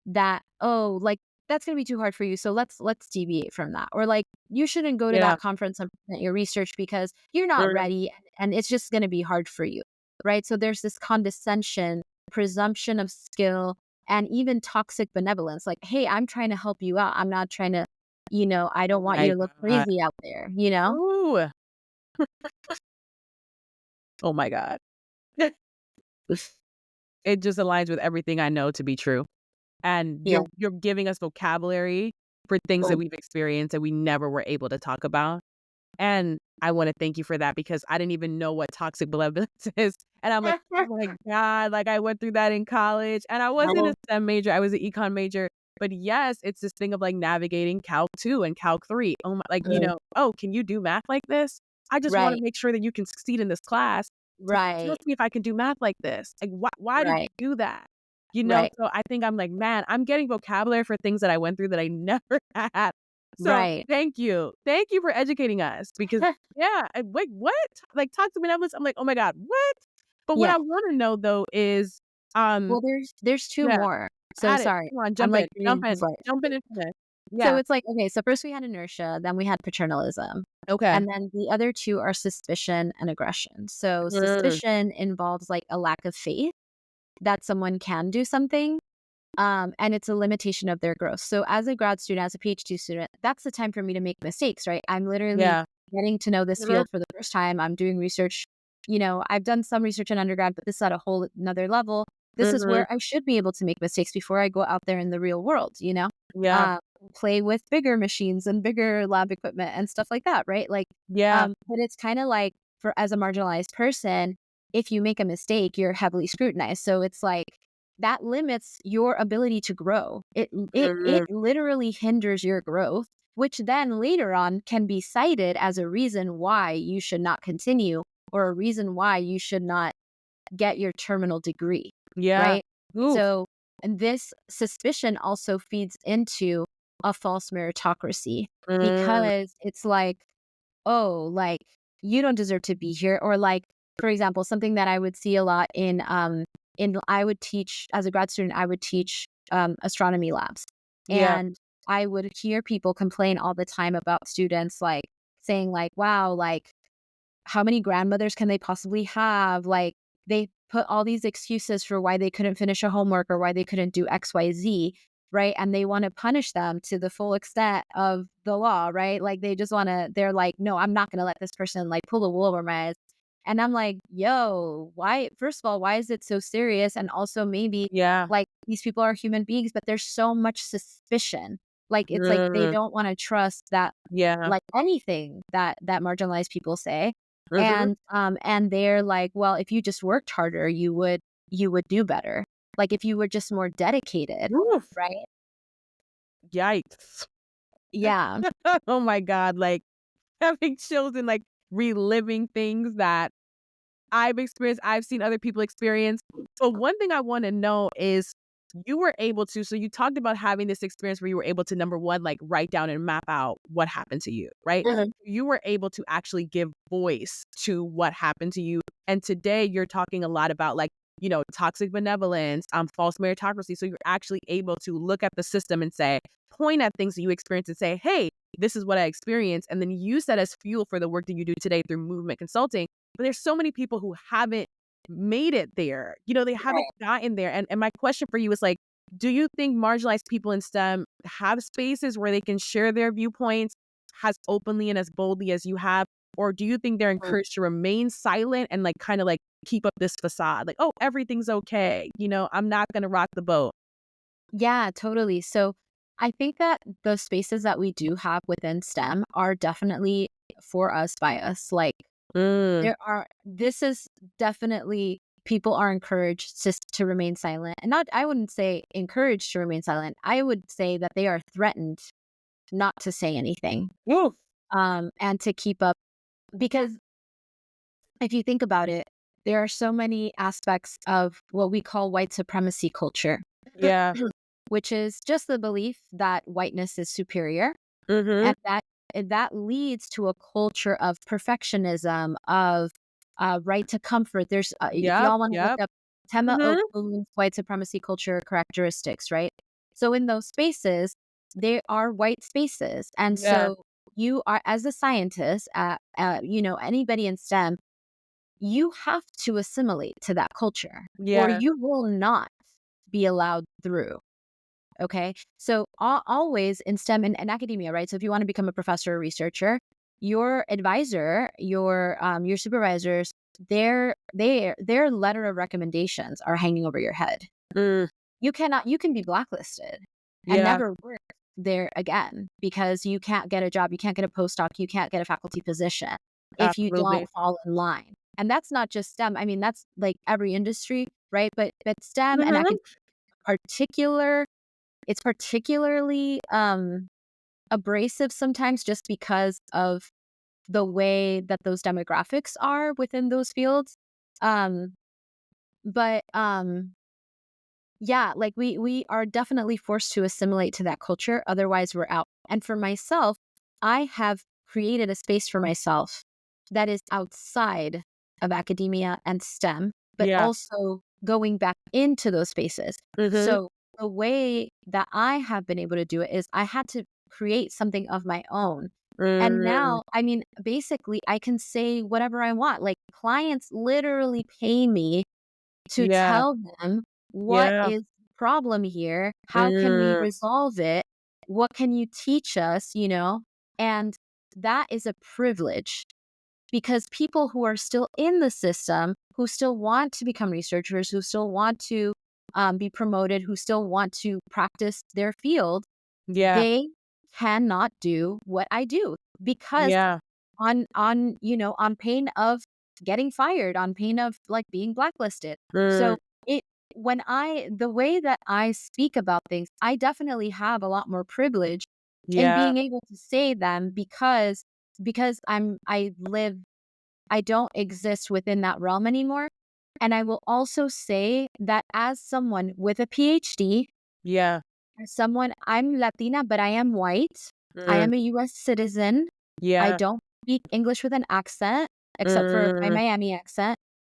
that, oh, like that's going to be too hard for you, so let's deviate from that, or like you shouldn't go to Yeah. that conference and present your research because you're not Mm. ready, and it's just going to be hard for you, right? So there's this condescension, presumption of skill, and even toxic benevolence, like, hey, I'm trying to help you out, I'm not trying to, I Oh don't want you my to look God. crazy out there. Ooh. Oh my God. It just aligns with everything I know to be true. And Yeah. you're giving us vocabulary for things that Oh, we've experienced that we never were able to talk about. And I wanna thank you for that because I didn't even know what toxic benevolence is. And I'm like, "Oh my God," like, I went through that in college, and I wasn't a oh, STEM major, I was an econ major. But yes, it's this thing of, like, navigating Calc 2 and Calc 3. Oh my like, mm, "Oh, can you do math like this? I just wanna right. make sure that you can succeed in this class." to Right. test me if I can do math like this. Like, why did you Right. do that? You know, Right. so I think I'm like, man, I'm getting vocabulary for things that I went through that I never had. So Right. thank you. Thank you for educating us because yeah, wait, what? Like toxic benevolence. I'm like, oh my God, what? But what Yeah. I want to know though is, um, Well, there's 2 yeah, more. So add it. sorry. Come on, I'm, jump in, like, jump reading in, before. jump in into this. So Yeah. it's like, okay, so first we had inertia, then we had paternalism, Okay. and then the other 2 are suspicion and aggression. So Mm, suspicion involves, like, a lack of faith that someone can do something, and it's a limitation of their growth. So as a grad student, as a PhD student, that's the time for me to make mistakes, right? I'm literally yeah. getting to know this Mhm, field for the first time. I'm doing research. I've done some research in undergrad, but this is at a whole another level. This is mhm. where I should be able to make mistakes before I go out there in the real world. Yeah. Uh, Play with bigger machines and bigger lab equipment and stuff like that, right? Like, Yeah. but it's kind of like for as a marginalized person, if you make a mistake, you're heavily scrutinized. So it's like that limits your ability to grow. It Mhm. literally hinders your growth, which then later on can be cited as a reason why you should not continue or a reason why you should not get your terminal degree, Yeah. right? Oof. So, and this suspicion also feeds into a false meritocracy Mm, because it's like, oh, like you don't deserve to be here. Or like, for example, something that I would see a lot in I would teach as a grad student, I would teach astronomy labs. yeah. And I would hear people complain all the time about students like saying like, wow, like how many grandmothers can they possibly have? Like, they put all these excuses for why they couldn't finish a homework or why they couldn't do XYZ, right? And they want to punish them to the full extent of the law, right? Like, they're like, no, I'm not going to let this person like pull the wool over my eyes. And I'm like, yo, why? First of all, why is it so serious? And also, maybe Yeah. like these people are human beings, but there's so much suspicion. Like, it's like they Mm, don't want to trust that, yeah. like anything that marginalized people say Mhm. and they're like, "Well, if you just worked harder, you would do better. Like, if you were just more dedicated." Oof. Right? Yikes. Yeah. Oh my God. Like having children, like reliving things that I've experienced, I've seen other people experience. But one thing I want to know is you were able to, so you talked about having this experience where you were able to, number one, like write down and map out what happened to you, right? Mhm. You were able to actually give voice to what happened to you. And today you're talking a lot about like, toxic benevolence, false meritocracy. So you're actually able to look at the system and say, point at things that you experience and say, hey, this is what I experienced. And then use that as fuel for the work that you do today through movement consulting. But there's so many people who haven't made it there. They haven't Right. gotten there. And my question for you is like, do you think marginalized people in STEM have spaces where they can share their viewpoints as openly and as boldly as you have? Or do you think they're Mhm. encouraged to remain silent and like kind of like keep up this facade? Like, oh, everything's okay. I'm not gonna rock the boat. Yeah, totally. So, I think that the spaces that we do have within STEM are definitely for us, by us. Like, Mm, this is definitely people are encouraged to remain silent. And not, I wouldn't say encouraged to remain silent. I would say that they are threatened not to say anything, woo, and to keep up. Because if you think about it, there are so many aspects of what we call white supremacy culture, yeah. which is just the belief that whiteness is superior, Mm-hmm. and that leads to a culture of perfectionism, of right to comfort. There's if Yep. y'all want to look Yep. up Tema Mm-hmm. Okung's white supremacy culture characteristics, right? So in those spaces, they are white spaces, and Yeah. so you are as a scientist, anybody in STEM, you have to assimilate to that culture or Yeah. you will not be allowed through. Okay. So always in STEM and academia, right? So if you want to become a professor or researcher, your advisor, your supervisors, their letter of recommendations are hanging over your head. Mm, You can be blacklisted and yeah. never work there again because you can't get a job, you can't get a postdoc, you can't get a faculty position if you Absolutely. don't fall in line. And that's not just STEM. I mean, that's like every industry, right? But STEM and Mm-hmm. academia particular it's particularly abrasive sometimes just because of the way that those demographics are within those fields. Um, but yeah, like we are definitely forced to assimilate to that culture. Otherwise, we're out. And for myself, I have created a space for myself that is outside of academia and STEM, but Yeah. also going back into those spaces. Mhm. So the way that I have been able to do it is I had to create something of my own. And Mm. now, I mean, basically, I can say whatever I want. Like, clients literally pay me to Yeah. tell them what Yeah. is the problem here, how can we Mm. resolve it, what can you teach us, you know? And that is a privilege because people who are still in the system, who still want to become researchers, who still want to be promoted, who still want to practice their field, Yeah. they cannot do what I do because Yeah. on pain of getting fired, on pain of like being blacklisted. Mm. So it when I the way that I speak about things, I definitely have a lot more privilege in Yeah. being able to say them because I don't exist within that realm anymore. And I will also say that as someone with a PhD, Yeah. as someone, I'm Latina, but I am white. I Mm. am a US citizen. I Yeah. don't speak English with an accent, except for my Mm. Miami accent.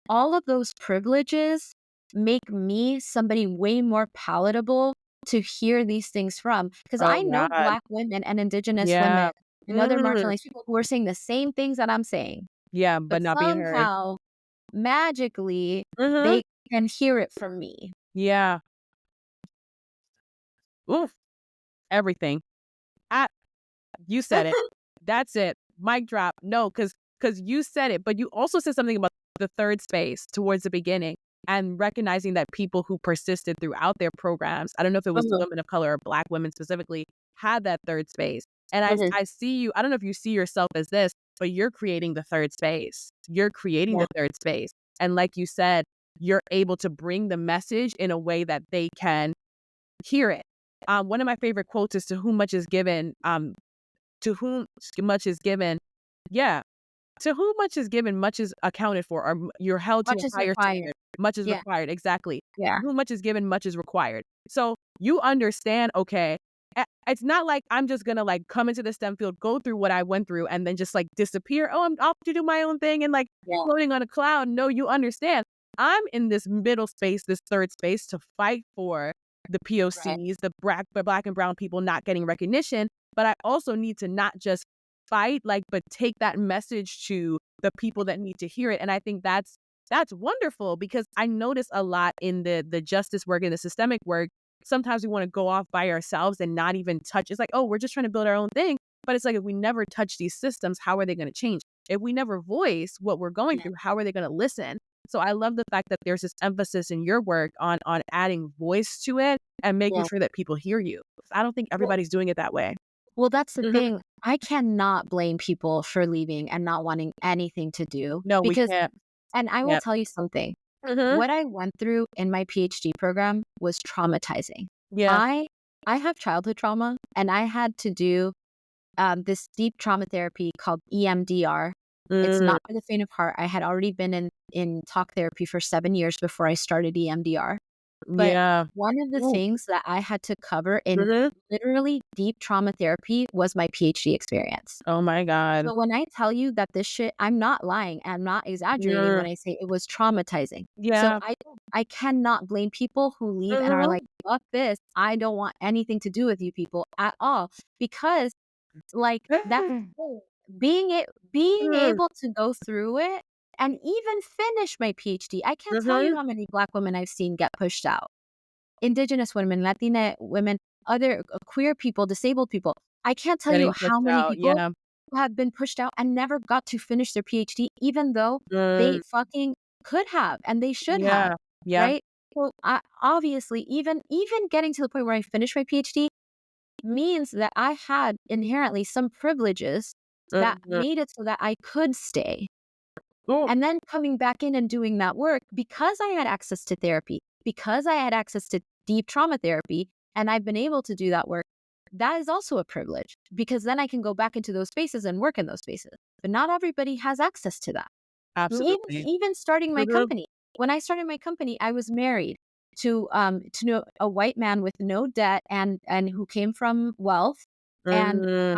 All of those privileges make me somebody way more palatable to hear these things from. Because Oh I know God. Black women and Indigenous women Yeah. and other Mm. marginalized people who are saying the same things that I'm saying. Yeah, But but not being heard. somehow, magically, Mhm. they can hear it from me. Yeah. Oof. Everything. I You said it. That's it. Mic drop. No, because you said it, but you also said something about the third space towards the beginning and recognizing that people who persisted throughout their programs, I don't know if it was Mhm, women of color or Black women specifically, had that third space. And mhm, I see you, I don't know if you see yourself as this, but you're creating the third space. You're creating yeah, the third space. And like you said, you're able to bring the message in a way that they can hear it. One of my favorite quotes is to whom much is given, to whom much is given. Yeah. To whom much is given, much is accounted for, or you're held to a much is higher required. standard. Much is Yeah, required. Exactly. yeah, To whom much is given, much is required. So you understand, okay, it's not like I'm just gonna like come into the STEM field, go through what I went through, and then just like disappear. Oh, I'm off to do my own thing and like yeah, floating on a cloud. No, you understand. I'm in this middle space, this third space to fight for the right, POCs, the black and brown people not getting recognition. But I also need to not just fight, like, but take that message to the people that need to hear it. And I think that's wonderful because I notice a lot in the justice work and the systemic work. Sometimes we want to go off by ourselves and not even touch. It's like, oh, we're just trying to build our own thing. But it's like if we never touch these systems, how are they going to change? If we never voice what we're going yeah, through, how are they going to listen? So I love the fact that there's this emphasis in your work on adding voice to it and making yeah. sure that people hear you. I don't think Well everybody's doing it that way. well, that's the Mhm. thing. I cannot blame people for leaving and not wanting anything to do No, we because can't. and I will Yep. tell you something. Mhm. What I went through in my PhD program was traumatizing. Yeah. I I have childhood trauma, and I had to do, this deep trauma therapy called EMDR. It's Mm. not for the faint of heart. I had already been in talk therapy for 7 years before I started EMDR. But Yeah. one of the Ooh. things that I had to cover in Mhm. literally deep trauma therapy was my PhD experience. Oh my god. So when I tell you that this shit, I'm not lying. I'm not exaggerating Mm. when I say it was traumatizing. So Yeah. I cannot blame people who leave and are Mhm. like, fuck this. I don't want anything to do with you people at all. Because like that's Mm. the thing. Being Mm. able to go through it and even finish my PhD. I can't tell you Mhm. how many Black women I've seen get pushed out. Indigenous women, Latina women, other queer people, disabled people. I can't tell you Getting how pushed many out. people Yeah. who have been pushed out and never got to finish their PhD, even though they Mm. fucking could have and they should have, Yeah. Yeah. right? So obviously, even getting to the point where I finished my PhD means that I had inherently some privileges that Mhm. made it so that I could stay. Ooh. And then coming back in and doing that work because I had access to therapy, because I had access to deep trauma therapy, and I've been able to do that work, that is also a privilege because then I can go back into those spaces and work in those spaces. But not everybody has access to that. Absolutely. Even starting my Mhm. company. When I started my company, I was married a white man with no debt and who came from wealth. And Mm,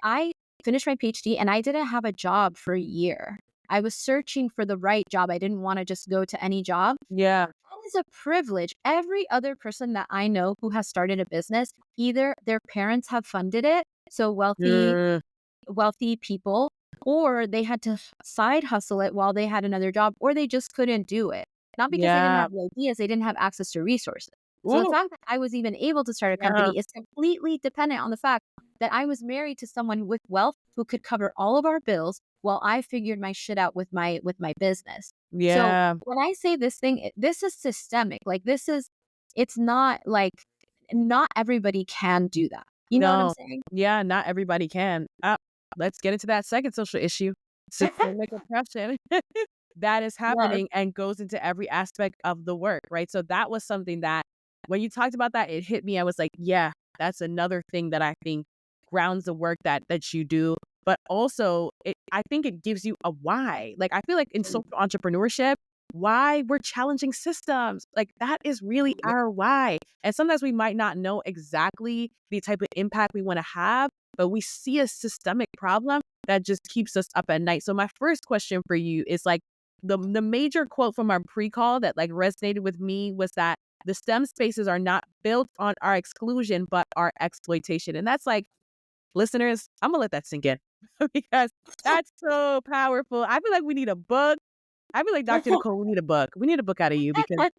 I finished my PhD and I didn't have a job for a year. I was searching for the right job. I didn't want to just go to any job. yeah. That is a privilege. Every other person that I know who has started a business, either their parents have funded it, so Mm, wealthy people, or they had to side hustle it while they had another job, or they just couldn't do it. Not because they didn't yeah. have the ideas, they didn't have access to resources. So the Ooh, fact that I was even able to start a yeah. company is completely dependent on the fact that I was married to someone with wealth who could cover all of our bills while I figured my shit out with my business. So Yeah. when I say this thing, this is systemic. Like it's not like not everybody can do that. You know what I'm No. saying? Yeah, not everybody can. Let's get into that second social issue, systemic oppression that is Yes. happening and goes into every aspect of the work, right? So that was something that when you talked about that, it hit me. I was like, yeah, that's another thing that I think grounds the work that you do. But also, I think it gives you a why. Like, I feel like in social entrepreneurship, why we're challenging systems, like that is really our why. And sometimes we might not know exactly the type of impact we want to have, but we see a systemic problem that just keeps us up at night. So my first question for you is like the major quote from our pre-call that like resonated with me was that the STEM spaces are not built on our exclusion, but our exploitation. And that's like, listeners, I'm gonna let that sink in because that's so powerful. I feel like we need a book. I feel like Dr. Nicole, we need a book. We need a book out of you because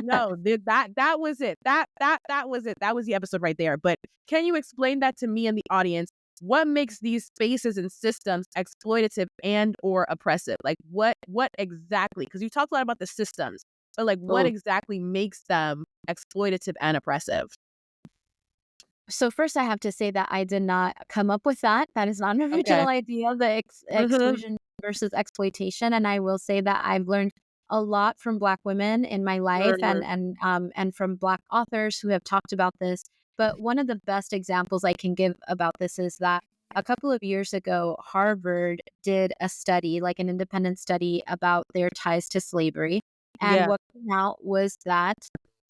no, that was it. That was it. That was the episode right there. But can you explain that to me and the audience? What makes these spaces and systems exploitative and or oppressive? Like what exactly? Because you talked a lot about the systems, but like what Oh. exactly makes them exploitative and oppressive? So first I have to say that I did not come up with that. That is not an Okay. original idea, the Mhm. exclusion versus exploitation. And I will say that I've learned a lot from Black women in my life Mhm. and from Black authors who have talked about this. But one of the best examples I can give about this is that a couple of years ago, Harvard did a study, like an independent study about their ties to slavery. And Yeah. what came out was that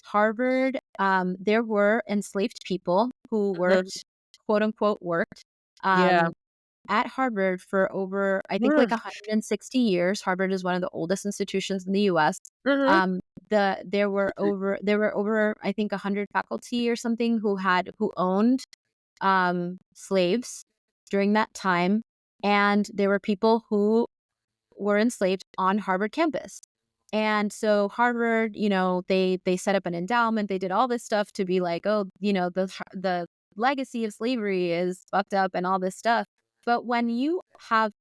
Harvard, there were enslaved people who Mhm. worked, quote unquote, worked Yeah. um, at Harvard for over, I think, like Mm. 160 years. Harvard is one of the oldest institutions in the U.S. Mhm. Um, there were over, I think, 100 faculty or something who owned slaves during that time, and there were people who were enslaved on Harvard campus. And so Harvard, they set up an endowment. They did all this stuff to be like, oh, the legacy of slavery is fucked up and all this stuff. But when you have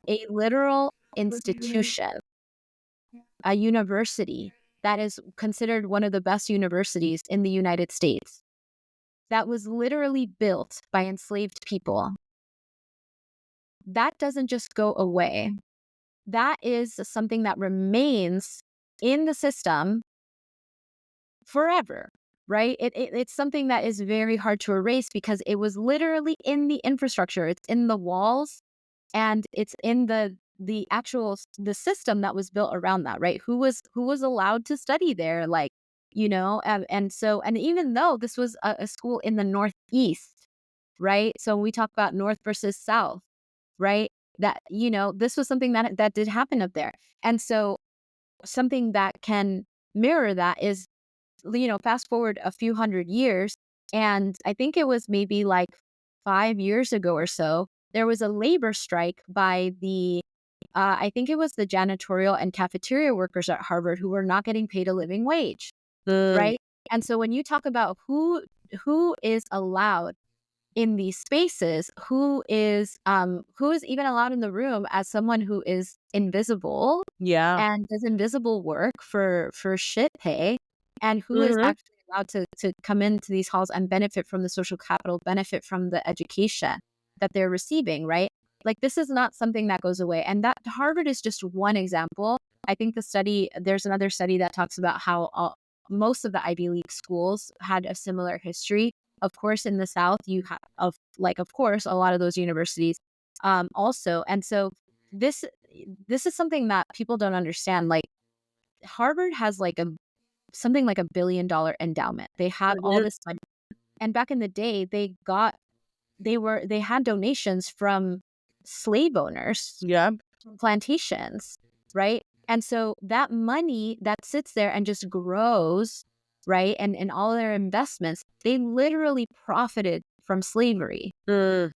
a literal institution, a university that is considered one of the best universities in the United States, that was literally built by enslaved people, that doesn't just go away. That is something that remains in the system forever, right? It's something that is very hard to erase because it was literally in the infrastructure. It's in the walls and it's in the system that was built around that, right? Who was allowed to study there, like, and even though this was a school in the Northeast, right? So when we talk about North versus South, right? That, this was something that did happen up there. And so something that can mirror that is, fast forward a few hundred years, and I think it was maybe like 5 years ago or so, there was a labor strike by I think it was the janitorial and cafeteria workers at Harvard who were not getting paid a living wage, Mm. right? And so when you talk about who is allowed in these spaces, who is even allowed in the room as someone who is invisible Yeah. and does invisible work for shit pay, and who is Mhm. actually allowed to come into these halls and benefit from the social capital, benefit from the education that they're receiving, right? Like, this is not something that goes away. And that Harvard is just one example. I think there's another study that talks about how most of the Ivy League schools had a similar history. Of course, in the South, you have, of course, a lot of those universities also. And so this this is something that people don't understand. Like, Harvard has like something like $1 billion endowment. They have all Mhm. this money. And back in the day, they had donations from slave owners, Yeah. from plantations, right? And so that money that sits there and just grows, right? And all their investments, they literally profited from slavery. Mm,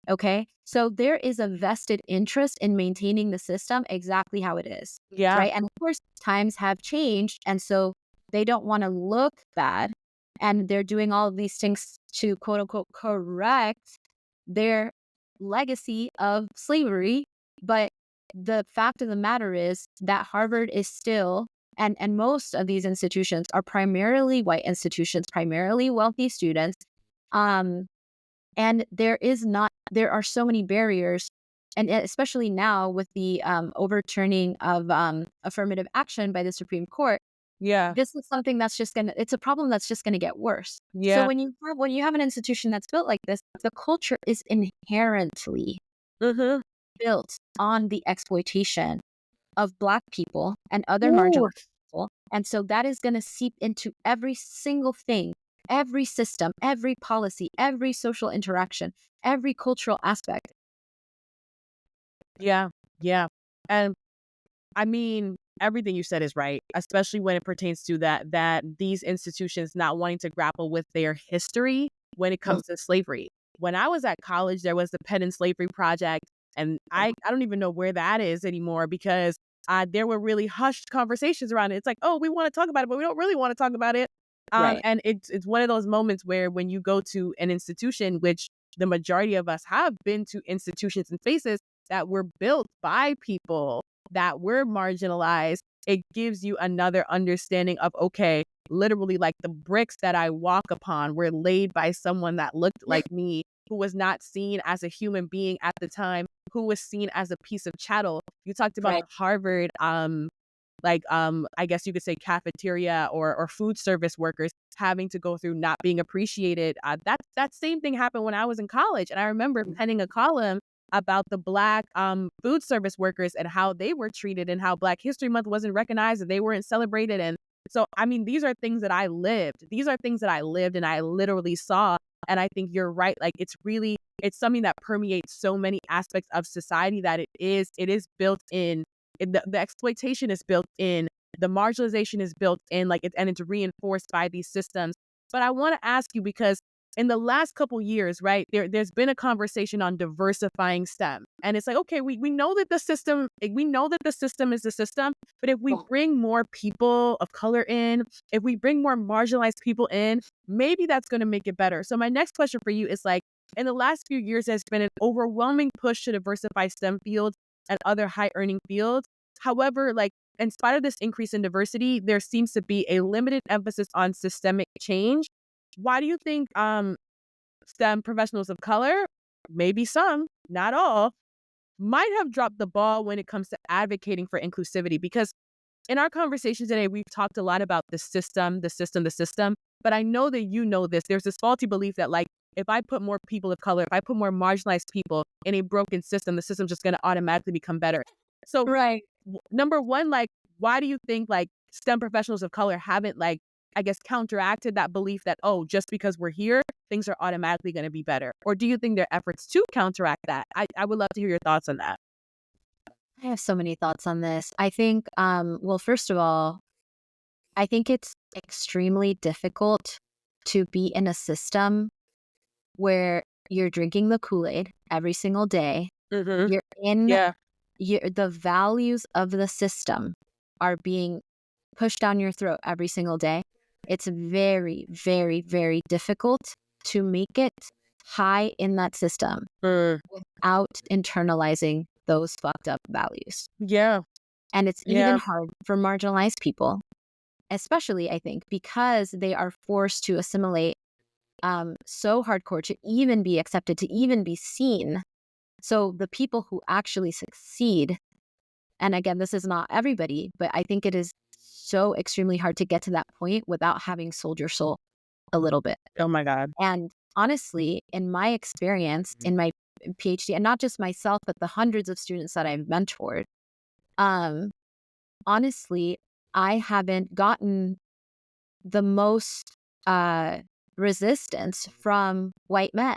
Okay. So there is a vested interest in maintaining the system exactly how it is. yeah. Right. And of course, times have changed. And so they don't want to look bad. And they're doing all of these things to quote unquote correct their legacy of slavery. But the fact of the matter is that Harvard is still, and most of these institutions are primarily white institutions, primarily wealthy students. Um, and there are so many barriers, and especially now with the overturning of affirmative action by the Supreme Court, Yeah. this is something that's it's a problem that's just gonna get worse. So Yeah. when you have an institution that's built like this, the culture is inherently Mhm. built on the exploitation of Black people and other Ooh. marginalized people. And so that is going to seep into every single thing, every system, every policy, every social interaction, every cultural aspect. Yeah. Yeah. And I mean, everything you said is right, especially when it pertains to that these institutions not wanting to grapple with their history when it comes to slavery. When I was at college, there was the Pen and Slavery Project, and I don't even know where that is anymore because there were really hushed conversations around it. It's like, oh, we want to talk about it, but we don't really want to talk about it. Right. And it's one of those moments where when you go to an institution, which the majority of us have been to institutions and spaces that were built by people that were marginalized, it gives you another understanding of, okay, literally like the bricks that I walk upon were laid by someone that looked like me, who was not seen as a human being at the time, who was seen as a piece of chattel. You talked about Right. the Harvard, I guess you could say cafeteria or food service workers having to go through not being appreciated. That same thing happened when I was in college. And I remember penning a column about the Black food service workers and how they were treated and how Black History Month wasn't recognized and they weren't celebrated. And so, I mean, these are things that I lived. These are things that I lived and I literally saw. And I think you're right. Like, it's something that permeates so many aspects of society that it is built in. The exploitation is built in. The marginalization is built in, and it's reinforced by these systems. But I want to ask you because in the last couple years, right, there's been a conversation on diversifying STEM. And it's like, okay, we know that we know that the system is the system, but if we bring more people of color in, if we bring more marginalized people in, maybe that's going to make it better. So my next question for you is like, in the last few years, there's been an overwhelming push to diversify STEM fields and other high earning fields. However, like, in spite of this increase in diversity, there seems to be a limited emphasis on systemic change. Why do you think STEM professionals of color, maybe some, not all, might have dropped the ball when it comes to advocating for inclusivity? Because in our conversation today, we've talked a lot about the system, the system, the system. But I know that you know this. There's this faulty belief that, like, if I put more people of color, if I put more marginalized people in a broken system, the system's just going to automatically become better. So, Right. number one, like, why do you think like STEM professionals of color haven't, like, I guess, counteracted that belief that, oh, just because we're here, things are automatically going to be better? Or do you think there are efforts to counteract that? I would love to hear your thoughts on that. I have so many thoughts on this. I think, well, first of all, I think it's extremely difficult to be in a system where you're drinking the Kool-Aid every single day. Mm-hmm. You're in Yeah. the values of the system are being pushed down your throat every single day. It's very, very, very difficult to make it high in that system Mm. without internalizing those fucked up values. Yeah. And it's even Yeah. hard for marginalized people, especially, I think, because they are forced to assimilate so hardcore to even be accepted, to even be seen. So the people who actually succeed, and again, this is not everybody, but I think it is so extremely hard to get to that point without having sold your soul a little bit. Oh my God. And honestly, in my experience, in my PhD, and not just myself, but the hundreds of students that I've mentored, um, honestly, I haven't gotten the most resistance from white men.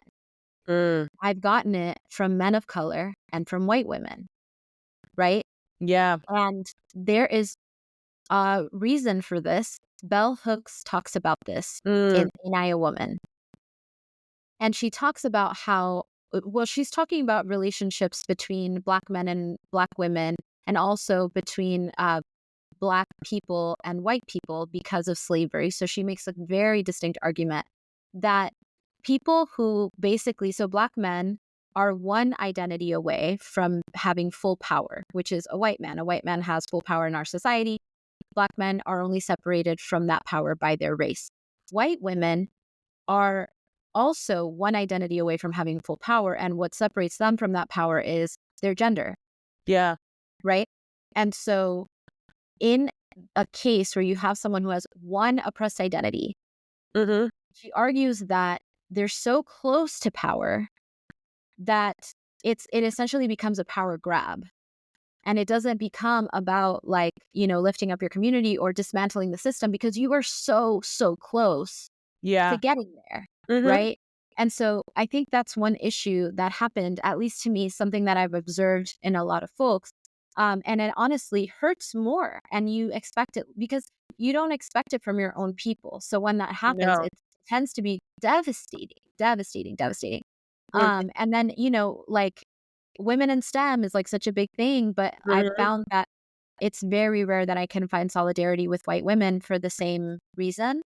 Mm. I've gotten it from men of color and from white women, right? Yeah. And there is a reason for this. Bell Hooks talks about this Mm. in Ain't I a Woman? And she talks about how, well, she's talking about relationships between Black men and Black women, and also between Black people and white people because of slavery. So she makes a very distinct argument that people who basically, so Black men are one identity away from having full power, which is a white man. A white man has full power in our society. Black men are only separated from that power by their race. White women are also one identity away from having full power. And what separates them from that power is their gender, Yeah. right? And so in a case where you have someone who has one oppressed identity, Mm-hmm. she argues that they're so close to power that it essentially becomes a power grab. And it doesn't become about, like, lifting up your community or dismantling the system, because you are so, so close to Yeah. getting there, Mm-hmm. right? And so I think that's one issue that happened, at least to me, something that I've observed in a lot of folks. And it honestly hurts more. And you expect it because you don't expect it from your own people. So when that happens, No. it tends to be devastating, devastating, devastating. Mm-hmm. And then, like, women in STEM is like such a big thing, but I've Mm-hmm. found that it's very rare that I can find solidarity with white women for the same reason.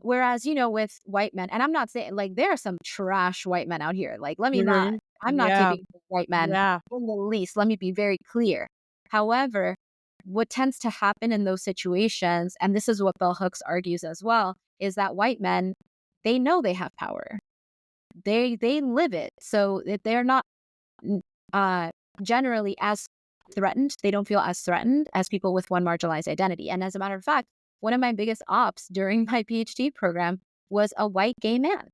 Whereas, with white men, and I'm not saying, like, there are some trash white men out here. Like, Mm-hmm. I'm not Yeah. taking white men Yeah. in the least. Let me be very clear. However, what tends to happen in those situations, and this is what Bell Hooks argues as well, is that white men, they know they have power. They live it. So that they're not n- uh, generally as threatened. They don't feel as threatened as people with one marginalized identity. And as a matter of fact, one of my biggest ops during my PhD program was a white gay man.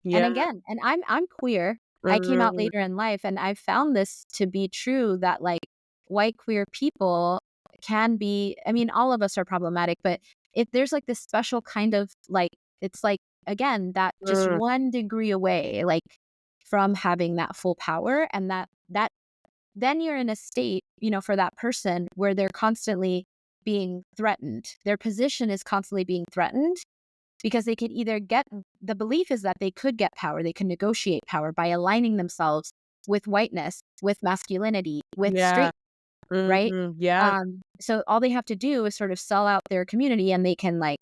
And Yeah. again, and I'm queer. I came out Mm-hmm. later in life, and I found this to be true, that, like, white queer people can be, I mean, all of us are problematic, but if there's like this special kind of, like, it's like, again, that just Mm. 1 degree away, like, from having that full power, and that then you're in a state, for that person, where they're constantly being threatened. Their position is constantly being threatened, because they could either get, the belief is that they could get power, they can negotiate power by aligning themselves with whiteness, with masculinity, with Yeah. straight, right? Mm-hmm. Yeah. So all they have to do is sort of sell out their community, and they can, like,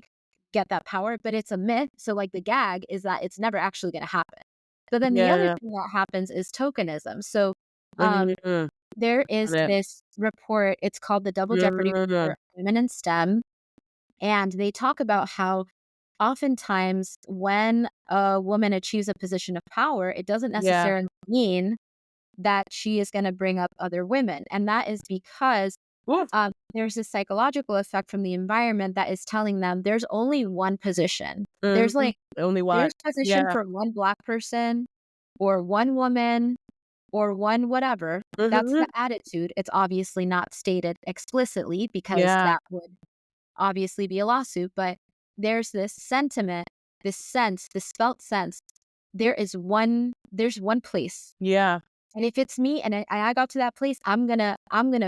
get that power, but it's a myth. So, like, the gag is that it's never actually going to happen. But then the other Yeah. thing that happens is tokenism. So um, Mm-hmm. there is Got it. this report, it's called the Double Jeopardy Mm-hmm. Report, Women in STEM. And they talk about how oftentimes when a woman achieves a position of power, it doesn't Yeah. necessarily mean that she is going to bring up other women. And that is because Woo. there's this psychological effect from the environment that is telling them there's only one position. There's Mm-hmm. like, Only one. there's position Yeah. for one Black person or one woman or one whatever. That's Mm-hmm. the attitude. It's obviously not stated explicitly, because Yeah. that would obviously be a lawsuit, but there's this sentiment, this sense, this felt sense. There's one place. Yeah. And if it's me and I got to that place, I'm gonna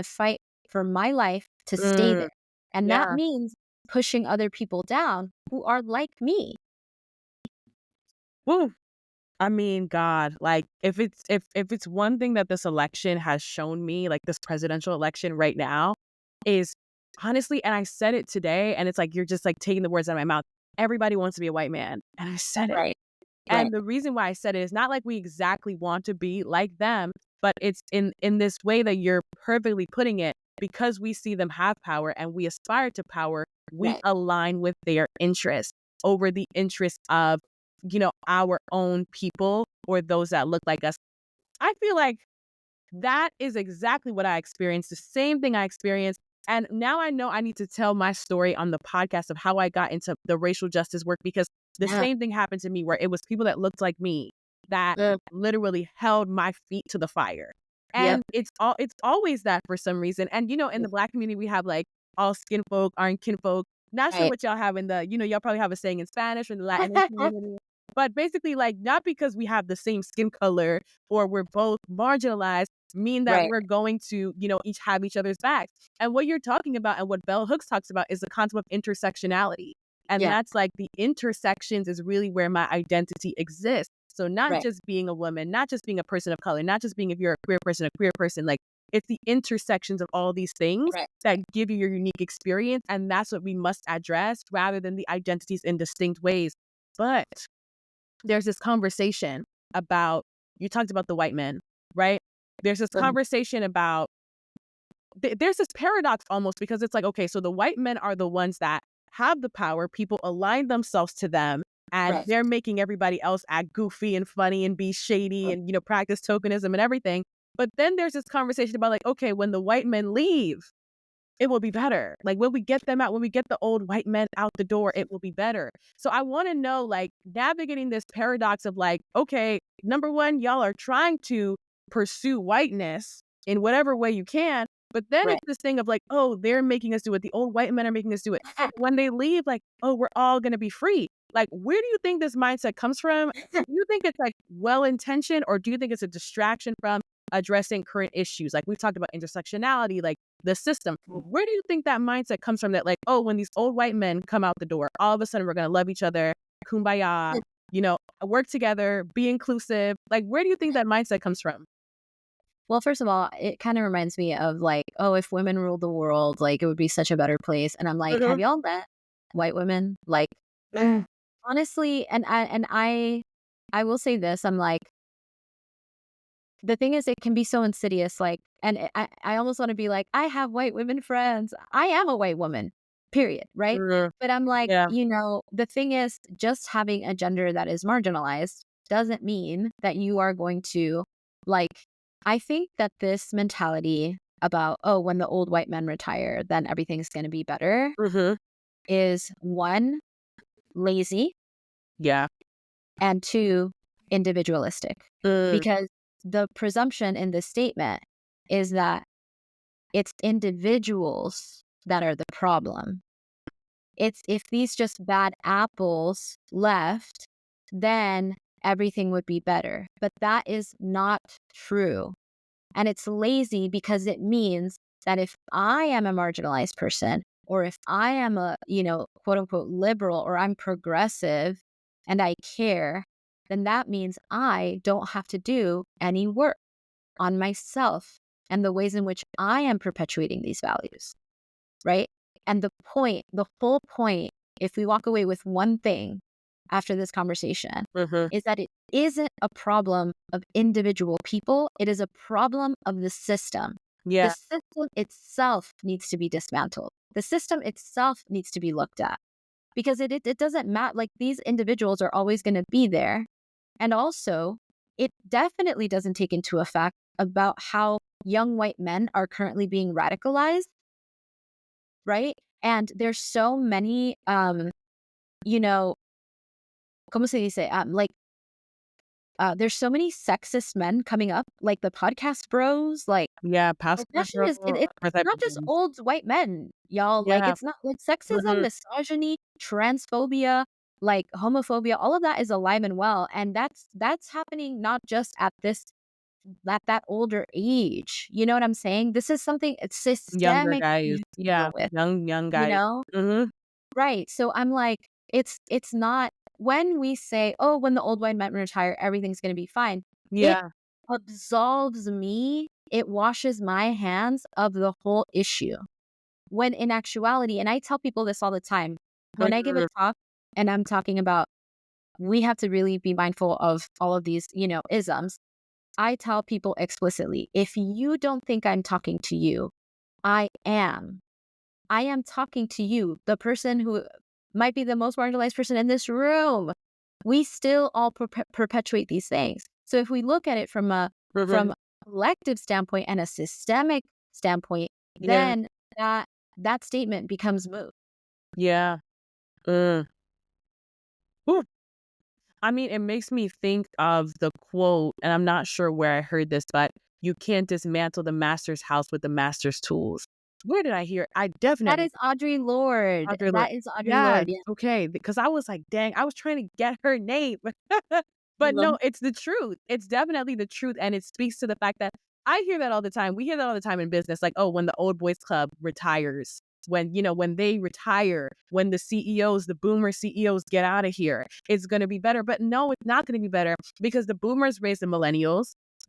fight for my life to stay Mm. there. And that Yeah. means pushing other people down who are like me. Woo. I mean, God, like, if it's one thing that this election has shown me, like this presidential election right now, is honestly, and I said it today, and it's like you're just like taking the words out of my mouth. Everybody wants to be a white man, and I said it. Right. Right. And the reason why I said it is not like we exactly want to be like them, but it's in this way that you're perfectly putting it, because we see them have power and we aspire to power, we Right. align with their interests over the interests of, our own people or those that look like us. I feel like that is exactly what I experienced, the same thing I experienced. And now I know I need to tell my story on the podcast of how I got into the racial justice work, because the Yeah. same thing happened to me where it was people that looked like me that Mm, literally held my feet to the fire. yep. And it's always that for some reason. And in Yeah. the Black community, we have like all skin folk aren't kinfolk. Not sure Right. what y'all have in the, y'all probably have a saying in Spanish or in the Latin community. But basically, like, not because we have the same skin color or we're both marginalized mean that Right. we're going to, each have each other's backs. And what you're talking about and what Bell Hooks talks about is the concept of intersectionality. And Yeah. that's like the intersections is really where my identity exists. So not Right. just being a woman, not just being a person of color, not just being if you're a queer person, like it's the intersections of all these things Right. that give you your unique experience. And that's what we must address rather than the identities in distinct ways. But there's this conversation about, you talked about the white men, right? There's this Mhm. conversation about, there's this paradox almost because it's like, okay, so the white men are the ones that have the power. People align themselves to them and Right. they're making everybody else act goofy and funny and be shady Mm, and, practice tokenism and everything. But then there's this conversation about like, okay, when the white men leave, it will be better. Like when we get them out, when we get the old white men out the door, it will be better. So I want to know, like, navigating this paradox of like, okay, number one, y'all are trying to pursue whiteness in whatever way you can. But then right. it's this thing of like, oh, they're making us do it. The old white men are making us do it. But when they leave, like, oh, we're all going to be free. Like, where do you think this mindset comes from? Do you think it's like well intentioned or do you think it's a distraction from addressing current issues? Like we've talked about intersectionality, like the system. Where do you think that mindset comes from that, like, oh, when these old white men come out the door, all of a sudden we're going to love each other, kumbaya, work together, be inclusive? Like, where do you think that mindset comes from? Well, first of all, it kind of reminds me of like, oh, if women ruled the world, like it would be such a better place. And I'm like, have Mhm. y'all met white women? Like, Mm. honestly, I will say this. I'm like, the thing is, it can be so insidious. Like, and I almost want to be like, I have white women friends. I am a white woman, period. Right. Mhm. But I'm like, Yeah. the thing is, just having a gender that is marginalized doesn't mean that you are going to, like, I think that this mentality about, oh, when the old white men retire, then everything's going to be better Mhm. is one, lazy, Yeah. and two, individualistic. Mm. Because the presumption in this statement is that it's individuals that are the problem. It's if these just bad apples left, then everything would be better. But that is not true. And it's lazy because it means that if I am a marginalized person, or if I am a, quote unquote liberal, or I'm progressive and I care, then that means I don't have to do any work on myself and the ways in which I am perpetuating these values, right? And the whole point, if we walk away with one thing after this conversation, Mhm. is that it isn't a problem of individual people, it is a problem of the system. The Yeah. system itself needs to be dismantled. The system itself needs to be looked at because it doesn't matter. Like these individuals are always going to be there. And also, it definitely doesn't take into effect about how young white men are currently being radicalized, right? And there's so many, you know, ¿cómo se dice? There's so many sexist men coming up, like the podcast bros, like Yeah. Pastor oppression is girl, it's type not of just things. old white men, y'all. Like Yeah. it's not like sexism, Mhm. misogyny, transphobia, like homophobia, all of that is alive and well. And that's happening not just at that older age. You know what I'm saying? This is something it's Younger systemic we guys. have to Yeah. deal with, Young you guys. know? Mhm. Right. So I'm like, it's not when we say, oh, when the old white men retire, everything's gonna be fine. It Yeah. absolves me, it washes my hands of the whole issue. When in actuality, and I tell people this all the time, when I give a Mhm. talk and I'm talking about we have to really be mindful of all of these, isms, I tell people explicitly, if you don't think I'm talking to you, I am. I am talking to you, the person who might be the most marginalized person in this room. We still all perpetuate these things. So if we look at it from Mhm. a collective standpoint and a systemic standpoint, Yeah. then that statement becomes moot. Yeah. Mm. Whew. I mean, it makes me think of the quote, and I'm not sure where I heard this, but you can't dismantle the master's house with the master's tools. Where did I hear it? I That definitely is Audre Lorde. Audre Lorde. That is Audre Yes, Lorde, yeah. okay, because I was like, "Dang," I was trying to get her name. But Mhm. no, it's the truth. It's definitely the truth, and it speaks to the fact that I hear that all the time. We hear that all the time in business, like, "Oh, when the old boys club retires, when they retire, when the CEOs, the boomer CEOs get out of here, it's gonna be better." But no, it's not gonna be better because the boomers raised the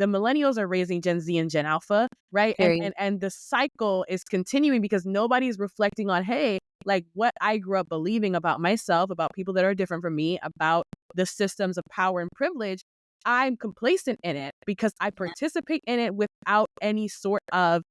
millennials are raising Gen Z and Gen Alpha, right? And Period. and and the cycle is continuing because nobody's reflecting on, hey, like what I grew up believing about myself, about people that are different from me, about the systems of power and privilege. I'm complacent in it because I participate in it without any sort of,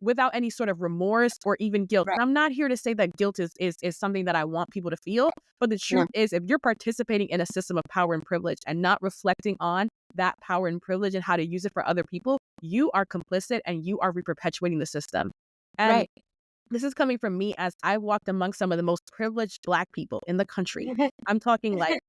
without any sort of remorse or even guilt. Right. And I'm not here to say that guilt is something that I want people to feel, but the No. truth is, if you're participating in a system of power and privilege and not reflecting on that power and privilege and how to use it for other people, you are complicit and you are re-perpetuating the system. And Right. this is coming from me as I walked among some of the most privileged Black people in the country. I'm talking like,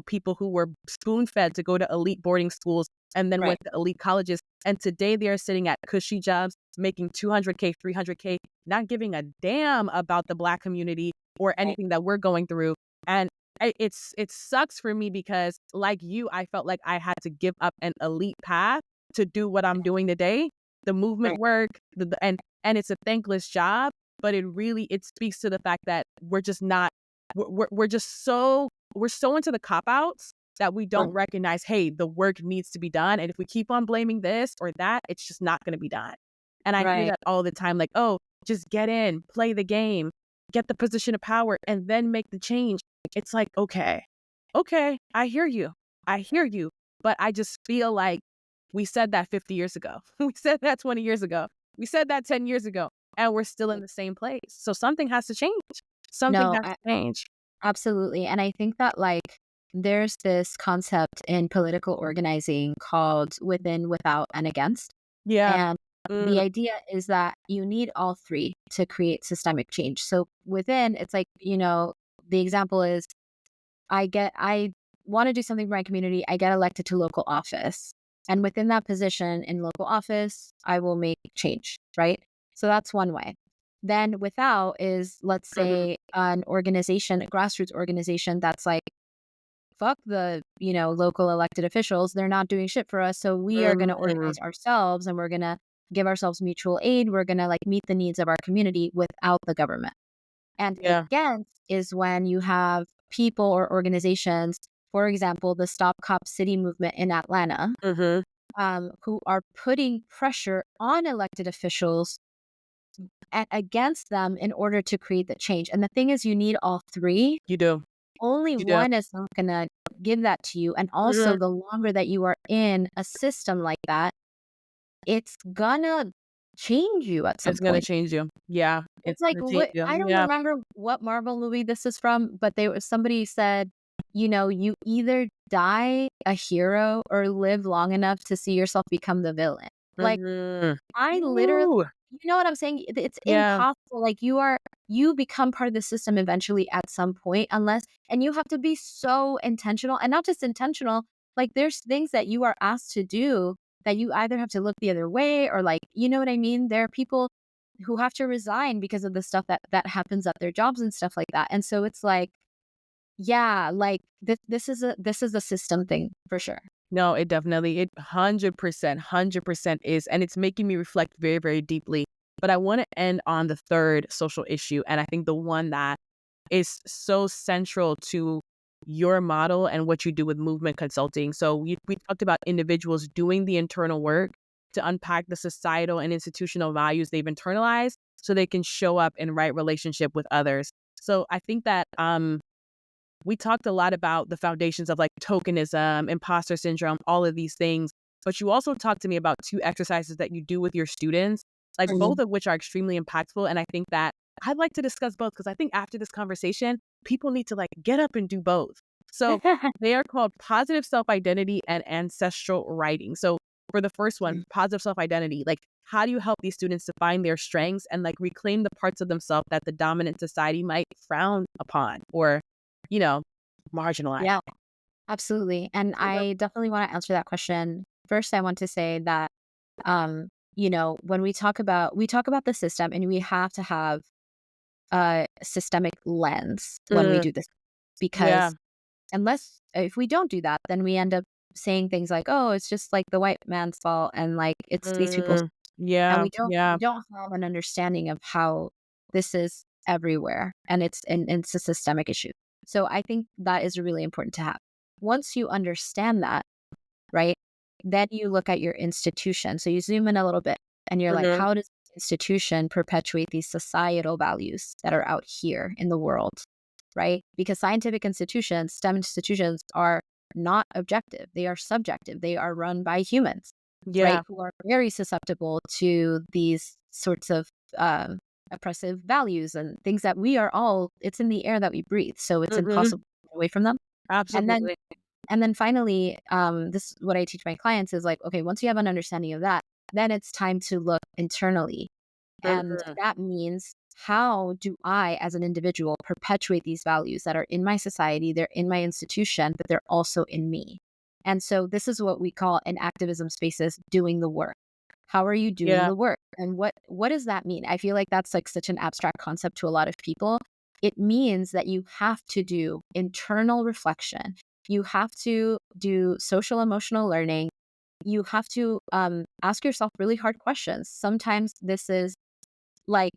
people who were spoon fed to go to elite boarding schools and then Right. went to elite colleges. And today they are sitting at cushy jobs, making 200K, 300K, not giving a damn about the Black community or Right. anything that we're going through. And it sucks for me because, like you, I felt like I had to give up an elite path to do what I'm doing today, the movement Right. work, and it's a thankless job, but it speaks to the fact that we're just not we're just we're so into the cop outs that we don't Right. recognize, hey, the work needs to be done, and if we keep on blaming this or that, it's just not going to be done. And I hear Right. that all the time, like, oh, just get in, play the game, get the position of power, and then make the change. It's like, okay, I hear you, but I just feel like we said that 50 years ago, we said that 20 years ago, we said that 10 years ago, and we're still in the same place. So something has to change. Something No, has to change. absolutely. And I think that there's this concept in political organizing called within, without, and against. Yeah. And the Mm, idea is that you need all three to create systemic change. So within, it's like, the example is I want to do something for my community. I get elected to local office. And within that position in local office, I will make change, right? So that's one way. Then without is, let's mhm, say, an organization, a grassroots organization that's like, fuck the, local elected officials. They're not doing shit for us. So we are going to mhm. organize ourselves and we're going to give ourselves mutual aid. We're going to meet the needs of our community without the government. And Yeah. against is when you have people or organizations, for example, the Stop Cop City movement in Atlanta, Mhm. who are putting pressure on elected officials and against them in order to create the change. And the thing is, you need all three. You do. Only You do. one is not going to give that to you. And also, Mhm. the longer that you are in a system like that, it's gonna change you at some It's gonna point. change you. Yeah, it's It's like, gonna change what, you. I don't Yeah. remember what Marvel movie this is from, but somebody said, you either die a hero or live long enough to see yourself become the villain. Like, Mhm. I literally, Ooh. you know what I'm saying? It's Yeah. impossible. Like, you become part of the system eventually at some point, and you have to be so intentional, and not just intentional. Like, there's things that you are asked to do that you either have to look the other way, or, you know what I mean? There are people who have to resign because of the stuff that happens at their jobs and stuff like that. And so it's like, yeah, this is a system thing for sure. No, it 100% is, and it's making me reflect very, very deeply. But I wanna end on the third social issue, and I think the one that is so central to your model and what you do with movement consulting. So we talked about individuals doing the internal work to unpack the societal and institutional values they've internalized so they can show up in right relationship with others. So I think that we talked a lot about the foundations of like tokenism, imposter syndrome, all of these things. But you also talked to me about two exercises that you do with your students, like both Mhm. of which are extremely impactful. And I think that I'd like to discuss both because I think after this conversation, people need to like get up and do both. So they are called positive self identity and ancestral writing. So for the first one, positive self identity, like how do you help these students to find their strengths and like reclaim the parts of themselves that the dominant society might frown upon or you know, marginalized? Yeah, absolutely. And Mhm, I definitely want to answer that question. First, I want to say that when we talk about the system, and we have to have a systemic lens when we mm, do this, yeah, because unless if we don't do that, then we end up saying things like, "Oh, it's just like the white man's fault," and like it's these people's, mm, and yeah, we yeah, don't have an understanding of how this is everywhere, and it's a systemic issue. So I think that is really important to have. Once you understand that, right? Then you look at your institution. So you zoom in a little bit, and you're like, mhm, how does this institution perpetuate these societal values that are out here in the world, right? Because scientific institutions, STEM institutions, are not objective. They are subjective. They are run by humans, right? yeah, Who are very susceptible to these sorts of um, oppressive values and things that we are all, it's in the air that we breathe. So it's mhm, impossible to get away from them. And then absolutely, finally, this is what I teach my clients is like, okay, once you have an understanding of that, then it's time to look internally. And mhm, that means, how do I, as an individual, perpetuate these values that are in my society, they're in my institution, but they're also in me? And so this is what we call in activism spaces doing the work. How are you doing yeah, the work? And what does that mean? I feel like that's like such an abstract concept to a lot of people. It means that you have to do internal reflection. You have to do social emotional learning. You have to ask yourself really hard questions. Sometimes like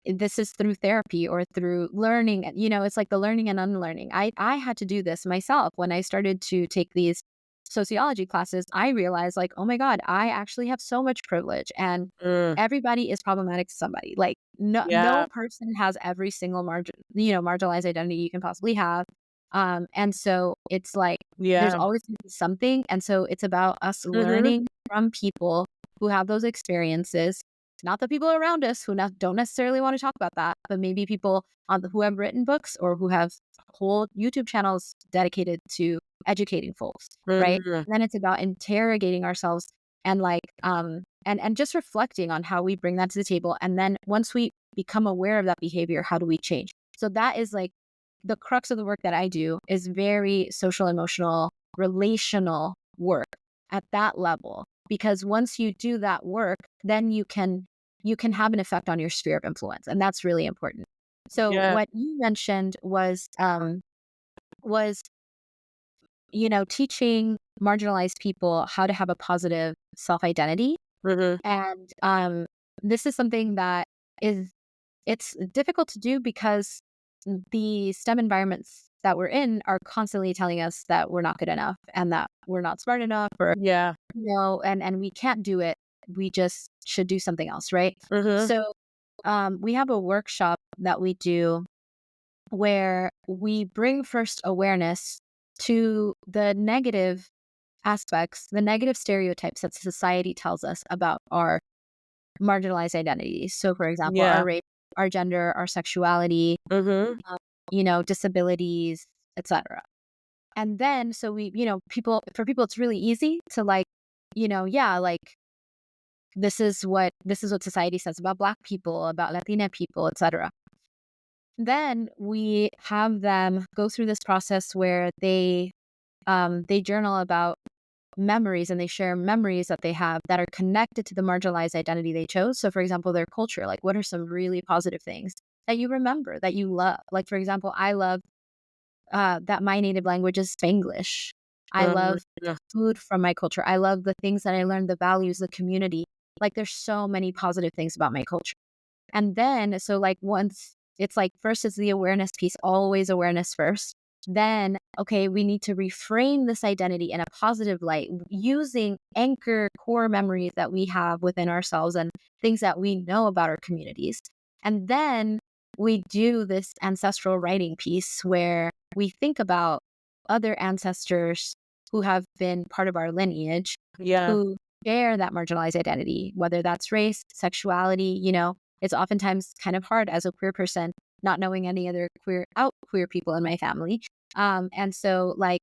this is through therapy or through learning. It's like the learning and unlearning. I had to do this myself when I started to take these sociology classes. I realized, like, oh my god, I actually have so much privilege, and mm, everybody is problematic to somebody. Like, no yeah, person has every single marginalized identity you can possibly have. And so it's like there's yeah, always gonna be something, and so it's about us mhm, learning from people who have those experiences, not the people around us who don't necessarily want to talk about that, but maybe people who have written books or who have whole YouTube channels dedicated to educating folks, right? mhm, And then it's about interrogating ourselves, and like and just reflecting on how we bring that to the table. And then once we become aware of that behavior, how do we change? So that is like the crux of the work that I do, is very social, emotional, relational work at that level. Because once you do that work, then you can have an effect on your sphere of influence, and that's really important. So yeah, what you mentioned was teaching marginalized people how to have a positive self-identity. mhm, And this is something that is it's difficult to do, because the STEM environments that we're in are constantly telling us that we're not good enough, and that we're not smart enough, or yeah, and we can't do it. We just should do something else, right? mhm, So we have a workshop that we do where we bring first awareness to the negative aspects, the negative stereotypes that society tells us about our marginalized identities. So, for example, our yeah, race, our gender, our sexuality, mhm, um, disabilities, etc. And then, so for people, it's really easy to like, yeah, like this is what society says about Black people, about Latina people, etc. Then we have them go through this process where they journal about memories, and they share memories that they have that are connected to the marginalized identity they chose. So, for example, their culture, like what are some really positive things that you remember, that you love? Like, for example, I love that my native language is Spanglish. I love mhm, food from my culture. I love the things that I learned, the values, the community. Like, there's so many positive things about my culture. And then, so like once it's like, first is the awareness piece, always awareness first. Then, okay, we need to reframe this identity in a positive light using anchor core memories that we have within ourselves and things that we know about our communities. And then we do this ancestral writing piece where we think about other ancestors who have been part of our lineage, yeah, who share that marginalized identity, whether that's race, sexuality. It's oftentimes kind of hard as a queer person, not knowing any other queer people in my family. And so, like,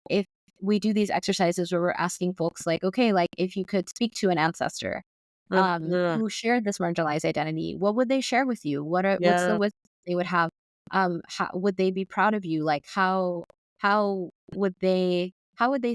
if we do these exercises where we're asking folks, like, okay, like, if you could speak to an ancestor mhm, who shared this marginalized identity, what would they share with you? What's the yeah, wisdom they would have? How would they be proud of you? Like how how would they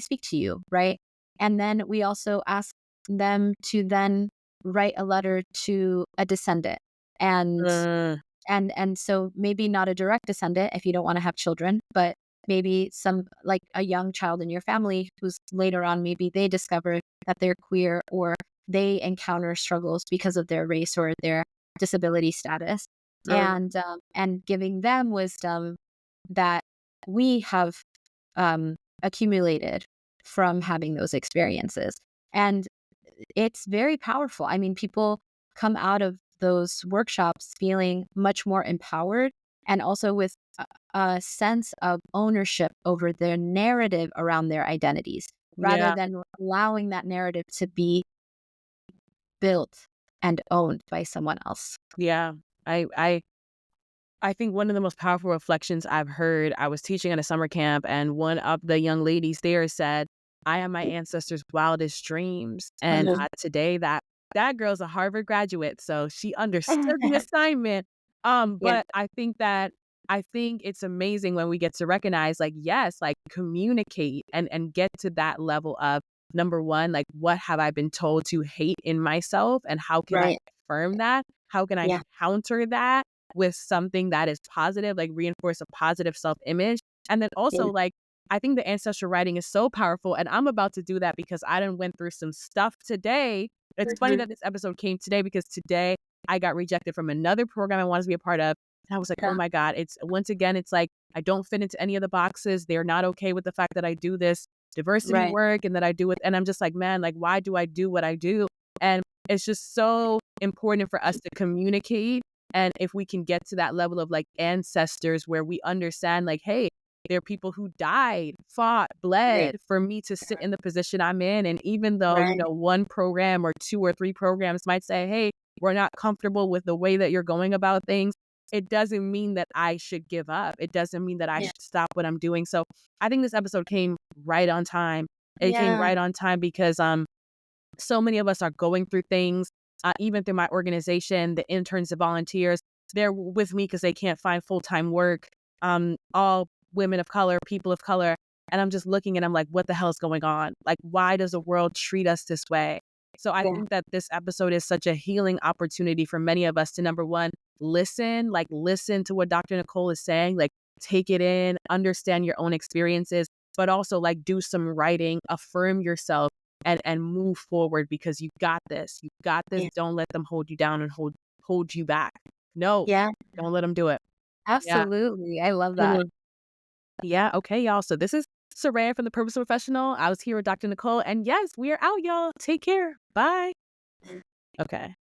speak to you, right? And then we also ask them to then write a letter to a descendant. And Uh, and so maybe not a direct descendant if you don't want to have children, but maybe some like a young child in your family who's later on maybe they discover that they're queer or they encounter struggles because of their race or their disability status, uh, and giving them wisdom that we have accumulated from having those experiences. And it's very powerful. I mean, people come out of those workshops feeling much more empowered and also with a sense of ownership over their narrative around their identities rather yeah, than allowing that narrative to be built and owned by someone else. yeah. I I I think one of the most powerful reflections I've heard, I was teaching at a summer camp, and one of the young ladies there said, "I am my ancestors' wildest dreams." And today that girl's a Harvard graduate, so she understood the assignment. Yeah, But I think it's amazing when we get to recognize, like, yes, like communicate and get to that level of number one, like, what have I been told to hate in myself, and how can I right. affirm that? How can I Yeah, counter that with something that is positive, like reinforce a positive self-image? And then also, yeah, like, I think the ancestral writing is so powerful, and I'm about to do that because I done went through some stuff today. It's funny mhm, that this episode came today because today I got rejected from another program I wanted to be a part of. And I was like, oh yeah, my God, it's once again, it's like I don't fit into any of the boxes. They're not okay with the fact that I do this diversity right. work and that I do it. And I'm just like, man, like, why do I do what I do? And it's just so important for us to communicate. And if we can get to that level of like ancestors where we understand, like, hey, there are people who died, fought, Right, bled for me to sit in the position I'm in. And even though, you right. know, one program or two or three programs might say, hey, we're not comfortable with the way that you're going about things, it doesn't mean that I should give up. It doesn't mean that I Yeah, should stop what I'm doing. So I think this episode came right on time. It came yeah, right on time because so many of us are going through things, even through my organization, the interns and volunteers, they're with me because they can't find full-time work. All women of color, people of color. And I'm just looking and I'm like, what the hell is going on? Like, why does the world treat us this way? So I yeah, think that this episode is such a healing opportunity for many of us to number one, listen to what Dr. Nicole is saying, like take it in, understand your own experiences, but also like do some writing, affirm yourself and move forward because you got this. You got this. yeah, Don't let them hold you down and hold you back. No, yeah. don't let them do it. Yeah. Absolutely. I love that. Mhm. Yeah. Okay, y'all. So this is Surayya from the Purposeful Professional. I was here with Dr. Nicole. And yes, we are out, y'all. Take care. Bye. Okay.